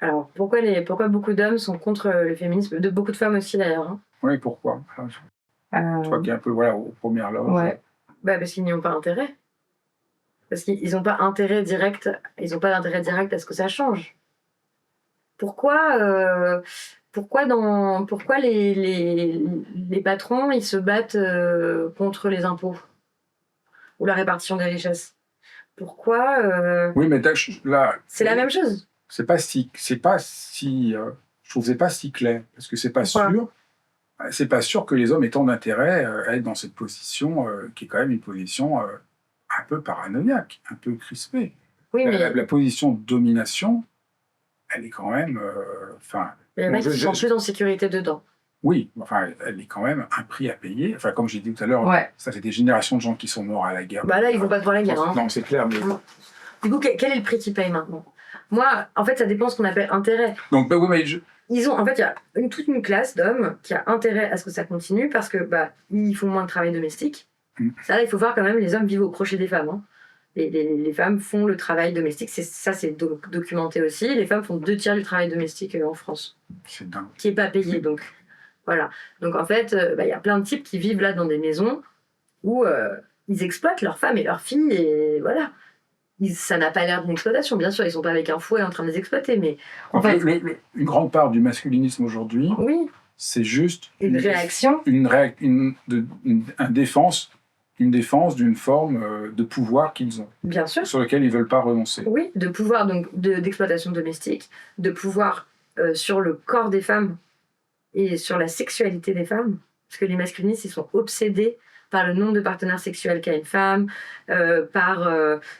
Alors, pourquoi beaucoup d'hommes sont contre le féminisme? De beaucoup de femmes aussi, d'ailleurs. Hein. Oui, pourquoi? Toi qui es un peu aux premières loges. Ouais. Parce qu'ils n'y ont pas intérêt. Parce qu'ils n'ont pas intérêt direct. Ils n'ont pas d'intérêt direct à ce que ça change. Pourquoi les patrons ils se battent contre les impôts ou la répartition des richesses? Pourquoi Oui, mais là, c'est la même chose. C'est pas si, je trouve que c'est pas si clair parce que c'est pas sûr que les hommes aient tant d'intérêt à être dans cette position qui est quand même une position un peu paranoïaque, un peu crispée. Oui, mais la position de domination, elle est quand même. il y en a qui sont plus en sécurité dedans. Oui, elle est quand même un prix à payer. Enfin, comme j'ai dit tout à l'heure, ça fait des générations de gens qui sont morts à la guerre. Là, ils vont pas pour la guerre. Non, c'est clair. Mais... Du coup, quel est le prix qu'ils payent maintenant? Moi, en fait, ça dépend de ce qu'on appelle intérêt. Donc, oui, mais En fait, il y a toute une classe d'hommes qui a intérêt à ce que ça continue parce que ils font moins de travail domestique. Ça, là, il faut voir quand même, les hommes vivent au crochet des femmes. Hein. Les femmes font le travail domestique. C'est documenté aussi. Les femmes font 2/3 du travail domestique en France. C'est dingue. Qui n'est pas payé, donc. Voilà. Donc, en fait, y a plein de types qui vivent là dans des maisons où ils exploitent leurs femmes et leurs filles et voilà. Ça n'a pas l'air d'une exploitation, bien sûr, ils sont pas avec un fouet en train de les exploiter, mais en fait, une grande part du masculinisme aujourd'hui, c'est juste une réaction, une défense d'une forme de pouvoir qu'ils ont, bien sûr, sur lequel ils veulent pas renoncer. Oui, de pouvoir donc d'exploitation domestique, de pouvoir sur le corps des femmes et sur la sexualité des femmes, parce que les masculinistes ils sont obsédés par le nombre de partenaires sexuels qu'a une femme, par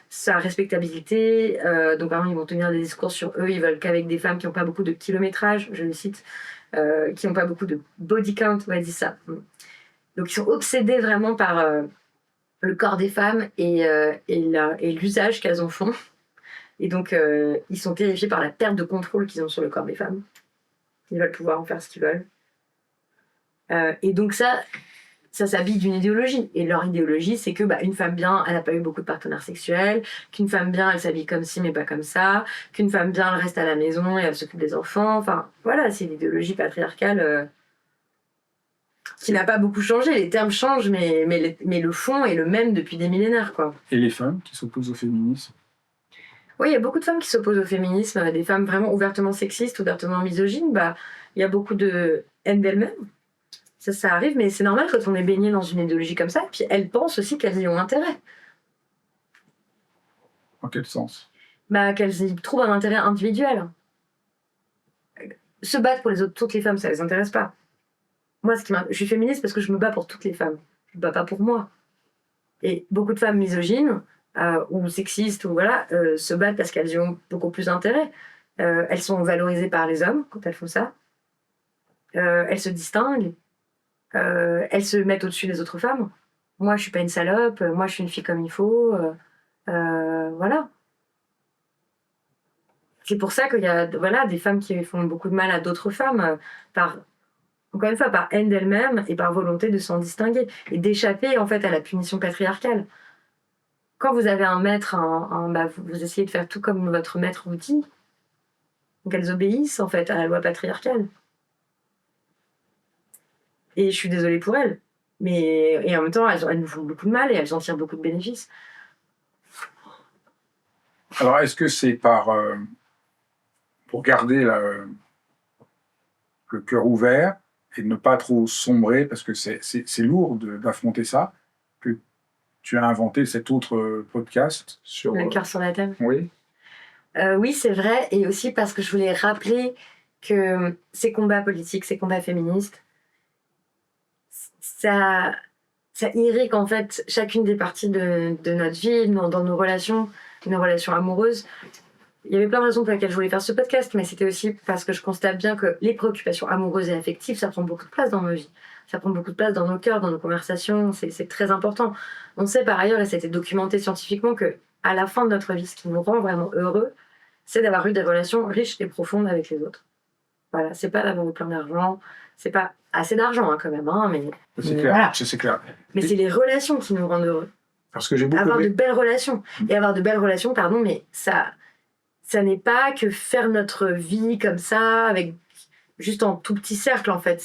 sa respectabilité. Donc, par exemple, ils vont tenir des discours sur eux, ils veulent qu'avec des femmes qui n'ont pas beaucoup de kilométrage, je le cite, qui n'ont pas beaucoup de body count, on va dire ça. Donc ils sont obsédés vraiment par le corps des femmes et l'usage qu'elles en font. Et donc ils sont terrifiés par la perte de contrôle qu'ils ont sur le corps des femmes. Ils veulent pouvoir en faire ce qu'ils veulent. Et donc ça s'habille d'une idéologie. Et leur idéologie, c'est que une femme bien, elle n'a pas eu beaucoup de partenaires sexuels, qu'une femme bien, elle s'habille comme ci, mais pas comme ça, qu'une femme bien, elle reste à la maison et elle s'occupe des enfants. Enfin, voilà, c'est l'idéologie patriarcale qui n'a pas beaucoup changé. Les termes changent, mais le fond est le même depuis des millénaires, quoi. Et les femmes qui s'opposent au féminisme? Oui, il y a beaucoup de femmes qui s'opposent au féminisme, des femmes vraiment ouvertement sexistes, ouvertement misogynes. Il y a beaucoup de haine d'elles-mêmes. Ça arrive, mais c'est normal quand on est baigné dans une idéologie comme ça. Et puis elles pensent aussi qu'elles y ont intérêt. En quel sens? Qu'elles y trouvent un intérêt individuel. Se battre pour toutes les femmes, ça les intéresse pas. Moi, je suis féministe parce que je me bats pour toutes les femmes. Je me bats pas pour moi. Et beaucoup de femmes misogynes ou sexistes se battent parce qu'elles y ont beaucoup plus d'intérêt. Elles sont valorisées par les hommes quand elles font ça. Elles se distinguent. Elles se mettent au-dessus des autres femmes. Moi, je suis pas une salope. Moi, je suis une fille comme il faut. Voilà. C'est pour ça qu'il y a des femmes qui font beaucoup de mal à d'autres femmes encore une fois, par haine d'elles-mêmes et par volonté de s'en distinguer et d'échapper en fait à la punition patriarcale. Quand vous avez un maître, vous essayez de faire tout comme votre maître vous dit. Donc elles obéissent en fait à la loi patriarcale. Et je suis désolée pour elles. Et en même temps, elles nous font beaucoup de mal et elles en tirent beaucoup de bénéfices. Alors, est-ce que c'est pour garder le cœur ouvert et ne pas trop sombrer, parce que c'est lourd d'affronter ça, que tu as inventé cet autre podcast sur... Le cœur sur la table. Oui. Oui, c'est vrai. Et aussi parce que je voulais rappeler que ces combats politiques, ces combats féministes, ça irrigue en fait chacune des parties de notre vie, dans nos relations amoureuses. Il y avait plein de raisons pour lesquelles je voulais faire ce podcast, mais c'était aussi parce que je constate bien que les préoccupations amoureuses et affectives, ça prend beaucoup de place dans nos vies. Ça prend beaucoup de place dans nos cœurs, dans nos conversations, c'est très important. On sait par ailleurs, et ça a été documenté scientifiquement, que à la fin de notre vie, ce qui nous rend vraiment heureux, c'est d'avoir eu des relations riches et profondes avec les autres. Voilà, c'est pas d'avoir eu plein d'argent, c'est pas assez d'argent quand même, mais c'est clair, voilà. C'est clair. Mais c'est les relations qui nous rendent heureux. Parce que j'ai beaucoup avoir de belles relations. Et avoir de belles relations, mais ça n'est pas que faire notre vie comme ça, avec juste en tout petit cercle, en fait.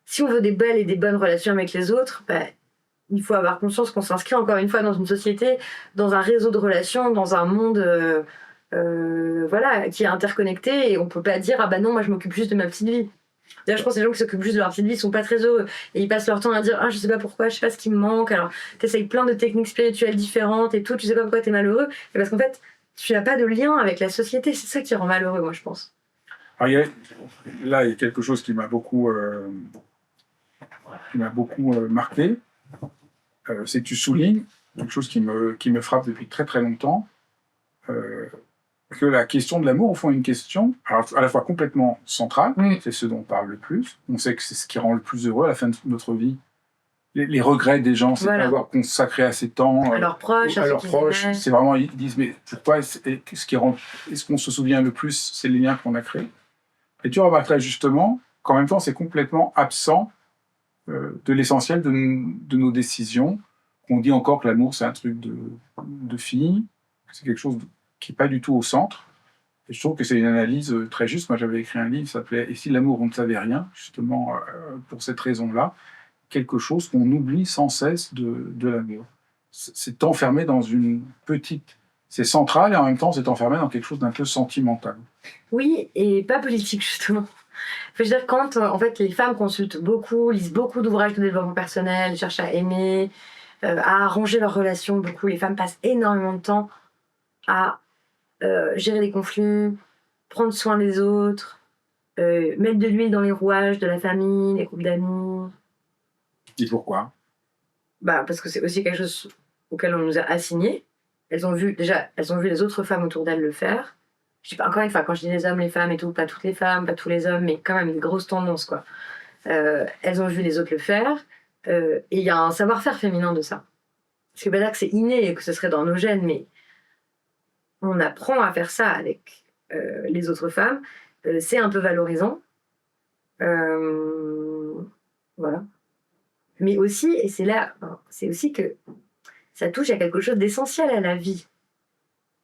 Si on veut des belles et des bonnes relations avec les autres, il faut avoir conscience qu'on s'inscrit encore une fois dans une société, dans un réseau de relations, dans un monde qui est interconnecté, et on peut pas dire « Ah non, moi je m'occupe juste de ma petite vie ». D'ailleurs, je pense que les gens qui s'occupent juste de leur petite vie sont pas très heureux et ils passent leur temps à dire « Ah, je sais pas pourquoi, je sais pas ce qui me manque ». Alors, t'essayes plein de techniques spirituelles différentes et tout, tu sais pas pourquoi t'es malheureux. Et parce qu'en fait, tu n'as pas de lien avec la société. C'est ça qui rend malheureux, moi, je pense. Alors, il y a quelque chose qui m'a beaucoup marqué. C'est que tu soulignes quelque chose qui me frappe depuis très très longtemps. Que la question de l'amour, au fond, est une question à la fois complètement centrale, c'est ce dont on parle le plus. On sait que c'est ce qui rend le plus heureux à la fin de notre vie. Les regrets des gens, c'est d'avoir consacré assez de temps à leurs proches. C'est vraiment, ils disent, mais pourquoi est-ce qu'on se souvient le plus, c'est les liens qu'on a créés. Et tu remarquerais justement qu'en même temps, c'est complètement absent de l'essentiel de nos décisions. On dit encore que l'amour, c'est un truc de fille, c'est quelque chose qui n'est pas du tout au centre. Et je trouve que c'est une analyse très juste. Moi, j'avais écrit un livre qui s'appelait « Et si l'amour, on ne savait rien ?» justement pour cette raison-là. Quelque chose qu'on oublie sans cesse de l'amour. C'est enfermé dans une petite... C'est central et en même temps, c'est enfermé dans quelque chose d'un peu sentimental. Oui, et pas politique, justement. Je veux dire, quand en fait, les femmes consultent beaucoup, lisent beaucoup d'ouvrages de développement personnel, cherchent à aimer, à arranger leurs relations, beaucoup, les femmes passent énormément de temps à gérer les conflits, prendre soin des autres, mettre de l'huile dans les rouages de la famille, les groupes d'amis. Et pourquoi ? Parce que c'est aussi quelque chose auquel on nous a assigné. Elles ont vu les autres femmes autour d'elles le faire. Je dis pas, encore une fois, quand je dis les hommes, les femmes et tout, pas toutes les femmes, pas tous les hommes, mais quand même une grosse tendance, quoi. Elles ont vu les autres le faire. Et il y a un savoir-faire féminin de ça. Je ne veux pas dire que c'est inné et que ce serait dans nos gènes, mais on apprend à faire ça avec les autres femmes. C'est un peu valorisant. Voilà. Mais aussi, et c'est aussi que ça touche à quelque chose d'essentiel à la vie.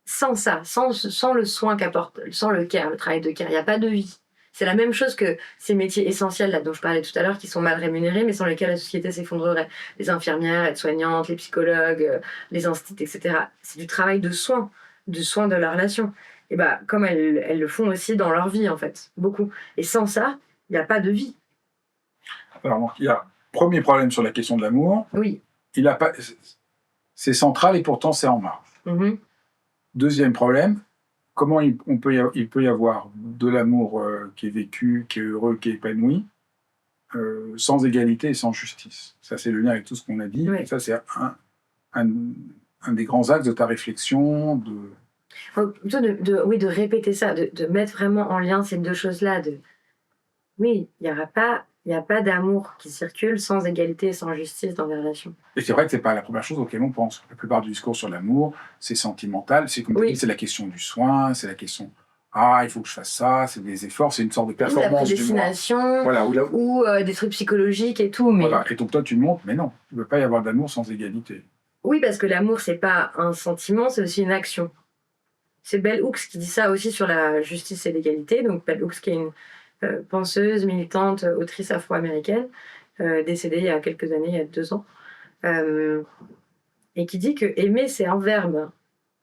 Sans ça, sans le soin qu'apporte, sans le care, le travail de care, il n'y a pas de vie. C'est la même chose que ces métiers essentiels là, dont je parlais tout à l'heure, qui sont mal rémunérés, mais sans lesquels la société s'effondrerait. Les infirmières, aides-soignantes, les psychologues, les instituts, etc. C'est du travail de soin de la relation. Et comme elles le font aussi dans leur vie, en fait, beaucoup. Et sans ça, il n'y a pas de vie. Alors, donc, il y a premier problème sur la question de l'amour. Oui. C'est central et pourtant c'est en marge. Mm-hmm. Deuxième problème, comment il peut y avoir de l'amour qui est vécu, qui est heureux, qui est épanoui, sans égalité et sans justice. Ça, c'est le lien avec tout ce qu'on a dit. Oui. Et ça, c'est un des grands axes de ta réflexion. Plutôt de répéter ça, de mettre vraiment en lien ces deux choses-là. Oui, il n'y a pas d'amour qui circule sans égalité et sans justice dans les relations. Et c'est vrai que c'est pas la première chose auquel on pense. La plupart du discours sur l'amour, c'est sentimental. C'est comme tu dis, c'est la question du soin, c'est la question il faut que je fasse ça, c'est des efforts, c'est une sorte de performance ou la prédestination, voilà, ou des trucs psychologiques et tout. Mais... Voilà. Et donc toi tu montres, mais non, il ne peut pas y avoir d'amour sans égalité. Oui, parce que l'amour c'est pas un sentiment, c'est aussi une action. C'est Bell Hooks qui dit ça aussi sur la justice et l'égalité. Donc Bell Hooks qui est une penseuse, militante, autrice afro-américaine, décédée il y a quelques années, il y a 2 ans, et qui dit que aimer, c'est un verbe.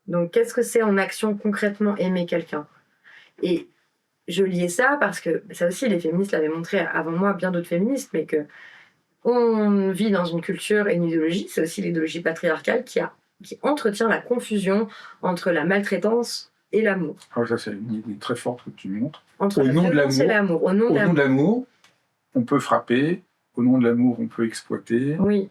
Donc, qu'est-ce que c'est en action concrètement aimer quelqu'un ? Et je liais ça parce que, ça aussi, les féministes l'avaient montré avant moi, bien d'autres féministes, mais que on vit dans une culture et une idéologie, c'est aussi l'idéologie patriarcale qui entretient la confusion entre la maltraitance et l'amour. Ah, ça, c'est une idée très forte que tu montres. Entre la violence et l'amour. Au nom de l'amour, on peut frapper. Au nom de l'amour, on peut exploiter. Oui.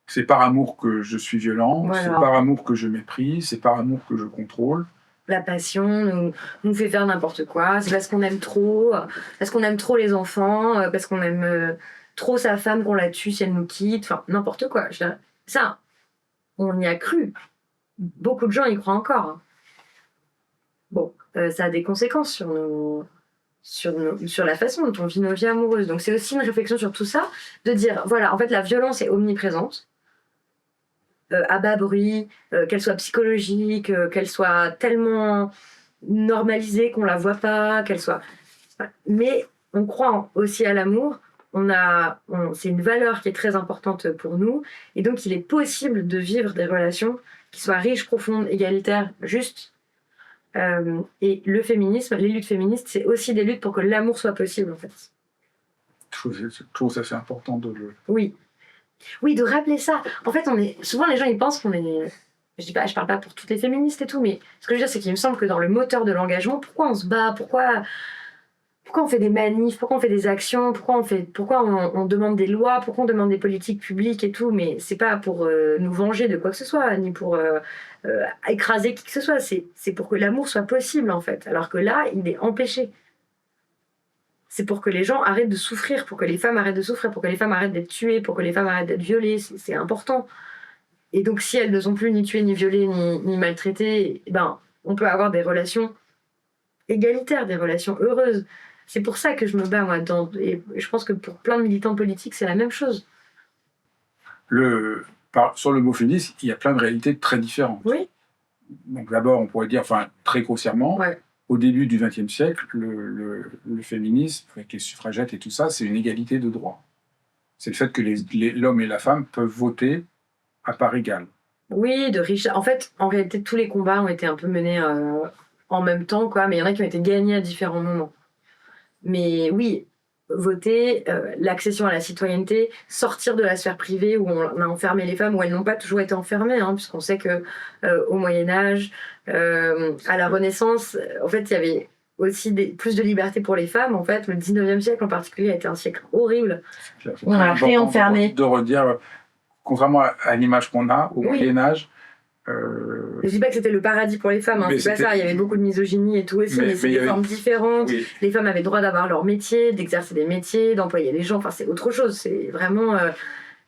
C'est par amour que je suis violent. Voilà. C'est par amour que je méprise. C'est par amour que je contrôle. La passion nous fait faire n'importe quoi. C'est parce qu'on aime trop. Parce qu'on aime trop les enfants. Parce qu'on aime trop sa femme qu'on la tue si elle nous quitte. Enfin, n'importe quoi. Ça, on y a cru. Beaucoup de gens y croient encore. Bon, ça a des conséquences sur la façon dont on vit nos vies amoureuses. Donc c'est aussi une réflexion sur tout ça, de dire, voilà, en fait la violence est omniprésente, à bas bruit, qu'elle soit psychologique, qu'elle soit tellement normalisée qu'on la voit pas, qu'elle soit... Mais on croit aussi à l'amour, c'est une valeur qui est très importante pour nous, et donc il est possible de vivre des relations qui soient riches, profondes, égalitaires, justes. Et le féminisme, les luttes féministes, c'est aussi des luttes pour que l'amour soit possible, en fait. Je trouve ça c'est important de le... Oui, de rappeler ça. En fait, souvent les gens ils pensent qu'on est... Je parle pas pour toutes les féministes et tout, mais ce que je veux dire, c'est qu'il me semble que dans le moteur de l'engagement, pourquoi on se bat, pourquoi on fait des manifs, pourquoi on fait des actions, pourquoi on demande des lois, pourquoi on demande des politiques publiques et tout, mais c'est pas pour nous venger de quoi que ce soit, ni pour écraser qui que ce soit, c'est pour que l'amour soit possible en fait, alors que là, il est empêché. C'est pour que les gens arrêtent de souffrir, pour que les femmes arrêtent de souffrir, pour que les femmes arrêtent d'être tuées, pour que les femmes arrêtent d'être violées, c'est important. Et donc si elles ne sont plus ni tuées, ni violées, ni maltraitées, on peut avoir des relations égalitaires, des relations heureuses. C'est pour ça que je me bats, moi, et je pense que pour plein de militants politiques, c'est la même chose. Sur le mot féminisme, il y a plein de réalités très différentes. Oui. Donc d'abord, on pourrait dire, très grossièrement, ouais. Au début du XXe siècle, le féminisme, avec les suffragettes et tout ça, c'est une égalité de droits. C'est le fait que l'homme et la femme peuvent voter à part égale. Oui, de riches. En fait, en réalité, tous les combats ont été un peu menés en même temps, quoi, mais il y en a qui ont été gagnés à différents moments. Mais oui, voter, l'accession à la citoyenneté, sortir de la sphère privée où on a enfermé les femmes, où elles n'ont pas toujours été enfermées, puisqu'on sait que au Moyen-Âge, à la Renaissance, en fait, il y avait aussi plus de liberté pour les femmes. En fait, le 19e siècle en particulier a été un siècle horrible. On a réenfermé. De redire, contrairement à l'image qu'on a au Moyen-Âge, Je dis pas que c'était le paradis pour les femmes, c'est pas ça, il y avait beaucoup de misogynie et tout aussi, mais c'est des formes différentes. Oui. Les femmes avaient le droit d'avoir leur métier, d'exercer des métiers, d'employer les gens, c'est autre chose, c'est vraiment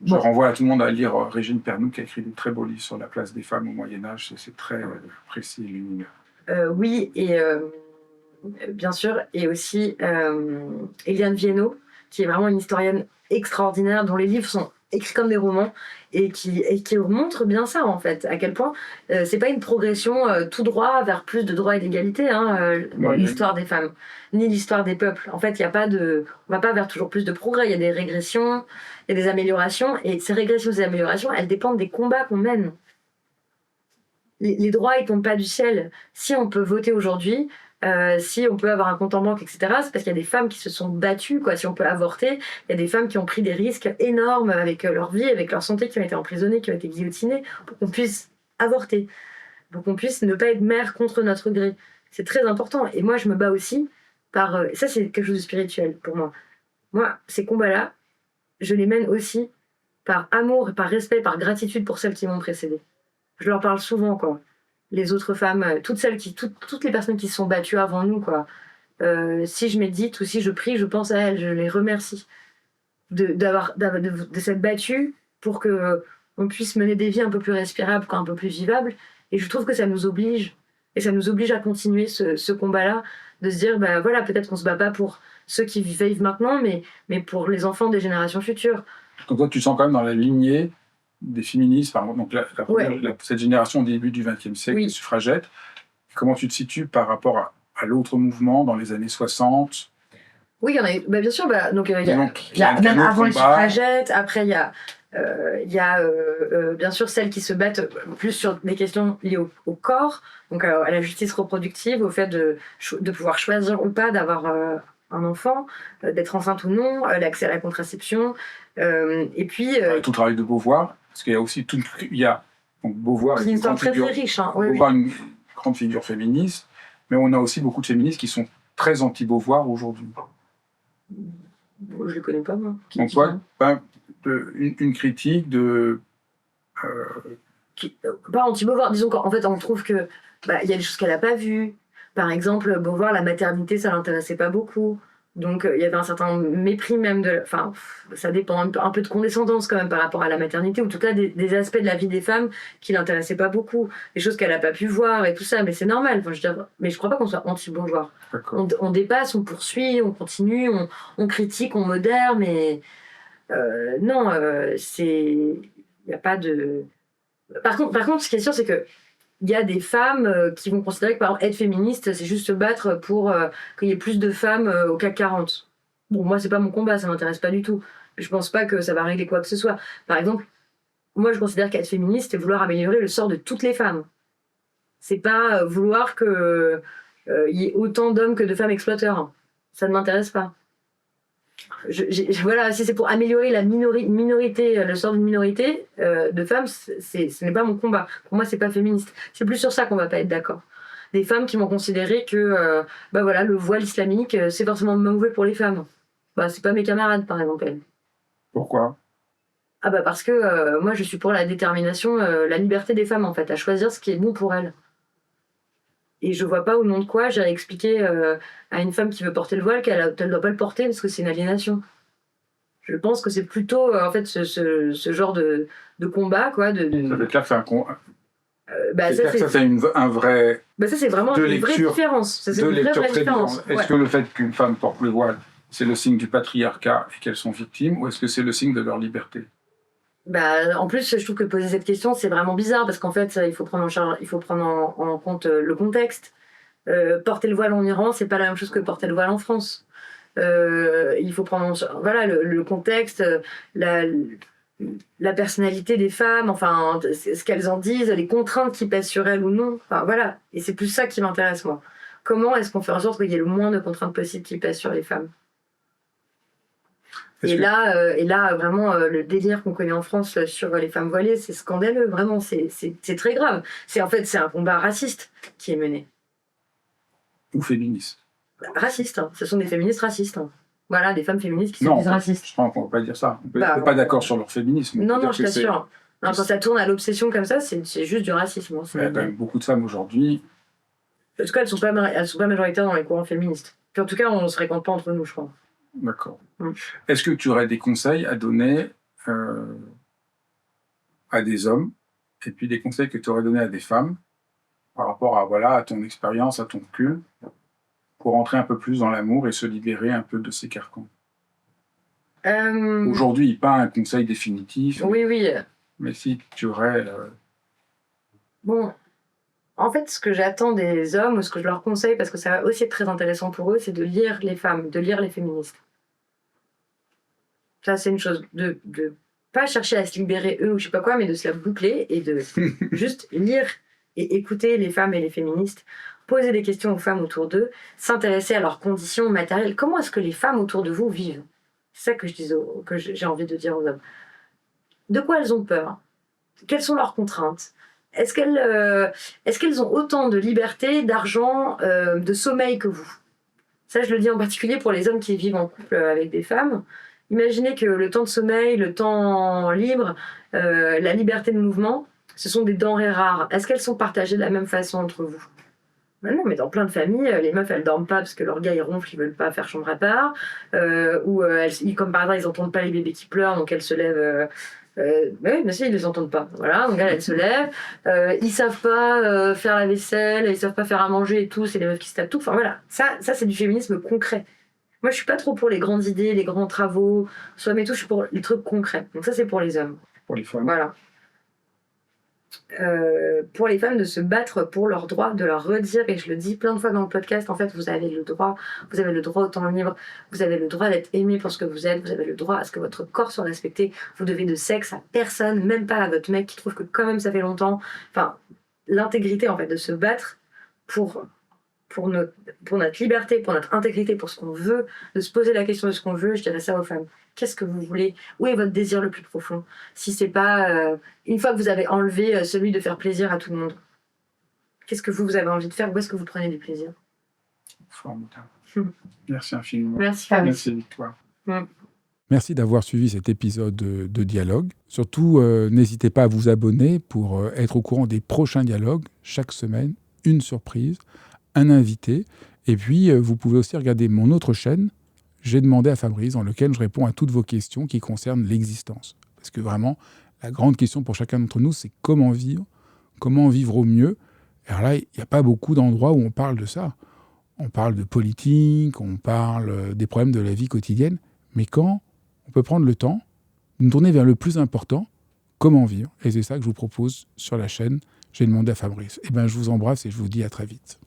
Je renvoie à tout le monde à lire Régine Pernoud, qui a écrit des très beaux livres sur la place des femmes au Moyen-Âge. C'est très précis et lumineux. Oui, et bien sûr, et aussi Eliane Viennot, qui est vraiment une historienne extraordinaire, dont les livres sont écrits comme des romans, et qui montre bien ça, en fait, à quel point c'est pas une progression tout droit vers plus de droits et d'égalité, l'histoire des femmes, ni l'histoire des peuples. En fait, on va pas vers toujours plus de progrès, il y a des régressions, il y a des améliorations, et ces régressions et ces améliorations, elles dépendent des combats qu'on mène. Les droits, ils tombent pas du ciel. Si on peut voter aujourd'hui, si on peut avoir un compte en banque, etc., c'est parce qu'il y a des femmes qui se sont battues, quoi. Si on peut avorter, il y a des femmes qui ont pris des risques énormes avec leur vie, avec leur santé, qui ont été emprisonnées, qui ont été guillotinées, pour qu'on puisse avorter, pour qu'on puisse ne pas être mère contre notre gré. C'est très important. Et moi, je me bats aussi par... ça, c'est quelque chose de spirituel pour moi. Moi, ces combats-là, je les mène aussi par amour, par respect, par gratitude pour celles qui m'ont précédée. Je leur parle souvent, quoi. Les autres femmes, toutes les personnes qui se sont battues avant nous, quoi. Si je médite ou si je prie, je pense à elles, je les remercie de s'être battues pour que on puisse mener des vies un peu plus respirables, quoi, un peu plus vivables. Et je trouve que ça nous oblige, et ça nous oblige à continuer ce combat-là, de se dire, bah voilà, peut-être qu'on se bat pas pour ceux qui vivent maintenant, mais pour les enfants des générations futures. Donc toi, tu sens quand même dans la lignée des féministes, par exemple, donc cette génération au début du XXe siècle, Oui. les suffragettes. Comment tu te situes par rapport à l'autre mouvement dans les années 60? Oui, il y en a eu. Bien sûr, donc, il y a a même avant les combat. suffragettes, après il y a bien sûr celles qui se battent plus sur des questions liées au corps, donc à la justice reproductive, au fait de pouvoir choisir ou pas d'avoir un enfant, d'être enceinte ou non, l'accès à la contraception, et puis... tout le travail de Beauvoir, parce qu'il y a aussi donc Beauvoir, c'est une histoire très très riche. Beauvoir, une grande figure féministe, mais on a aussi beaucoup de féministes qui sont très anti-Beauvoir aujourd'hui. Je ne les connais pas, moi. Donc toi, une critique de... Pas anti-Beauvoir, disons qu'en fait on trouve que y a des choses qu'elle n'a pas vues. Par exemple, Beauvoir, la maternité, ça l'intéressait pas beaucoup. Donc il y avait un certain mépris même enfin, ça dépend un peu de condescendance quand même par rapport à la maternité, ou en tout cas des aspects de la vie des femmes qui l'intéressaient pas beaucoup, des choses qu'elle n'a pas pu voir et tout ça, mais c'est normal. Enfin, je veux dire, mais je crois pas qu'on soit anti-Beauvoir. On dépasse, on poursuit, on continue, on critique, on modère, mais non, il n'y a pas de... Par contre, ce qui est sûr, c'est que il y a des femmes qui vont considérer que, par exemple, être féministe, c'est juste se battre pour qu'il y ait plus de femmes au CAC 40. Bon, moi, c'est pas mon combat, ça m'intéresse pas du tout. Je pense pas que ça va régler quoi que ce soit. Par exemple, moi, je considère qu'être féministe, c'est vouloir améliorer le sort de toutes les femmes. C'est pas vouloir qu'il y ait autant d'hommes que de femmes exploiteurs. Ça ne m'intéresse pas. Voilà, si c'est pour améliorer la minorité, le sort d'une minorité de femmes, ce n'est pas mon combat. Pour moi, c'est pas féministe. C'est plus sur ça qu'on va pas être d'accord. Des femmes qui vont considérer que le voile islamique, c'est forcément mauvais pour les femmes. C'est pas mes camarades, par exemple. Elles. Pourquoi ? Parce que moi, je suis pour la détermination, la liberté des femmes, en fait, à choisir ce qui est bon pour elles. Et je vois pas au nom de quoi j'irais expliquer à une femme qui veut porter le voile qu'elle ne doit pas le porter parce que c'est une aliénation. Je pense que c'est plutôt en fait ce genre de combat, quoi. Ça veut dire que c'est un combat. Ça c'est un vrai... ça c'est vraiment une vraie différence. Ça, c'est une vraie différence. Est-ce que le fait qu'une femme porte le voile, c'est le signe du patriarcat et qu'elles sont victimes, ou est-ce que c'est le signe de leur liberté ? En plus, je trouve que poser cette question, c'est vraiment bizarre parce qu'en fait, il faut prendre en compte le contexte. Porter le voile en Iran, c'est pas la même chose que porter le voile en France. Il faut prendre le contexte, la personnalité des femmes, enfin, ce qu'elles en disent, les contraintes qui pèsent sur elles ou non. Enfin, voilà. Et c'est plus ça qui m'intéresse, moi. Comment est-ce qu'on fait en sorte qu'il y ait le moins de contraintes possibles qui pèsent sur les femmes ? Et là, vraiment, le délire qu'on connaît en France sur les femmes voilées, c'est scandaleux, vraiment, c'est très grave. C'est un combat raciste qui est mené. Ou féministe. Raciste, hein. Ce sont des féministes racistes. Hein. Voilà, des femmes féministes qui sont des racistes. Je pense qu'on ne peut pas dire ça. On n'est pas d'accord sur leur féminisme. Non, je t'assure. Quand ça tourne à l'obsession comme ça, c'est juste du racisme. Hein. Il y a quand même beaucoup de femmes aujourd'hui. En tout cas, elles sont pas majoritaires dans les courants féministes. Puis en tout cas, on ne se fréquente pas entre nous, je crois. D'accord. Est-ce que tu aurais des conseils à donner à des hommes, et puis des conseils que tu aurais donnés à des femmes par rapport à ton expérience, à ton vécu, pour entrer un peu plus dans l'amour et se libérer un peu de ces carcans. Aujourd'hui, pas un conseil définitif. Oui. Mais si tu aurais... Bon, en fait, ce que j'attends des hommes, ou ce que je leur conseille, parce que ça va aussi être très intéressant pour eux, c'est de lire les femmes, de lire les féministes. Ça, c'est une chose. De pas chercher à se libérer eux ou je sais pas quoi, mais de se la boucler et de juste lire et écouter les femmes et les féministes, poser des questions aux femmes autour d'eux, s'intéresser à leurs conditions matérielles. Comment est-ce que les femmes autour de vous vivent ? C'est ça que j'ai envie de dire aux hommes. De quoi elles ont peur ? Quelles sont leurs contraintes ? Est-ce qu'elles ont autant de liberté, d'argent, de sommeil que vous ? Ça, je le dis en particulier pour les hommes qui vivent en couple avec des femmes. Imaginez que le temps de sommeil, le temps libre, la liberté de mouvement, ce sont des denrées rares. Est-ce qu'elles sont partagées de la même façon entre vous ? Ben non, mais dans plein de familles, les meufs, elles dorment pas parce que leur gars, il ronfle, ils veulent pas faire chambre à part. Ou comme par hasard, ils entendent pas les bébés qui pleurent, donc elles se lèvent... oui, mais si, ils les entendent pas. Voilà, donc elles se lèvent. Ils savent pas faire la vaisselle, ils savent pas faire à manger et tout, c'est les meufs qui se tapent tout. Enfin voilà, ça c'est du féminisme concret. Moi, je suis pas trop pour les grandes idées, les grands travaux, mais tout, je suis pour les trucs concrets. Donc ça, c'est pour les hommes. Pour les femmes. Voilà. Pour les femmes, de se battre pour leurs droits, de leur redire, et je le dis plein de fois dans le podcast, en fait, vous avez le droit au temps libre, vous avez le droit d'être aimé pour ce que vous êtes, vous avez le droit à ce que votre corps soit respecté, vous devez de sexe à personne, même pas à votre mec qui trouve que quand même ça fait longtemps. Enfin, l'intégrité, en fait, de se battre pour notre liberté, pour notre intégrité, pour ce qu'on veut, de se poser la question de ce qu'on veut, je dirais ça aux femmes. Qu'est-ce que vous voulez ? Où est votre désir le plus profond ? Si c'est pas une fois que vous avez enlevé celui de faire plaisir à tout le monde, qu'est-ce que vous avez envie de faire ? Où est-ce que vous prenez du plaisir ? Formidable. Merci infiniment. Merci. Merci Victoire. Merci d'avoir suivi cet épisode de Dialogue. Surtout, n'hésitez pas à vous abonner pour être au courant des prochains dialogues. Chaque semaine, une surprise, un invité. Et puis, vous pouvez aussi regarder mon autre chaîne, J'ai demandé à Fabrice, dans lequel je réponds à toutes vos questions qui concernent l'existence. Parce que vraiment, la grande question pour chacun d'entre nous, c'est comment vivre au mieux. Alors là, il n'y a pas beaucoup d'endroits où on parle de ça. On parle de politique, on parle des problèmes de la vie quotidienne. Mais quand on peut prendre le temps de nous tourner vers le plus important, comment vivre. Et c'est ça que je vous propose sur la chaîne J'ai demandé à Fabrice. Eh bien, je vous embrasse et je vous dis à très vite.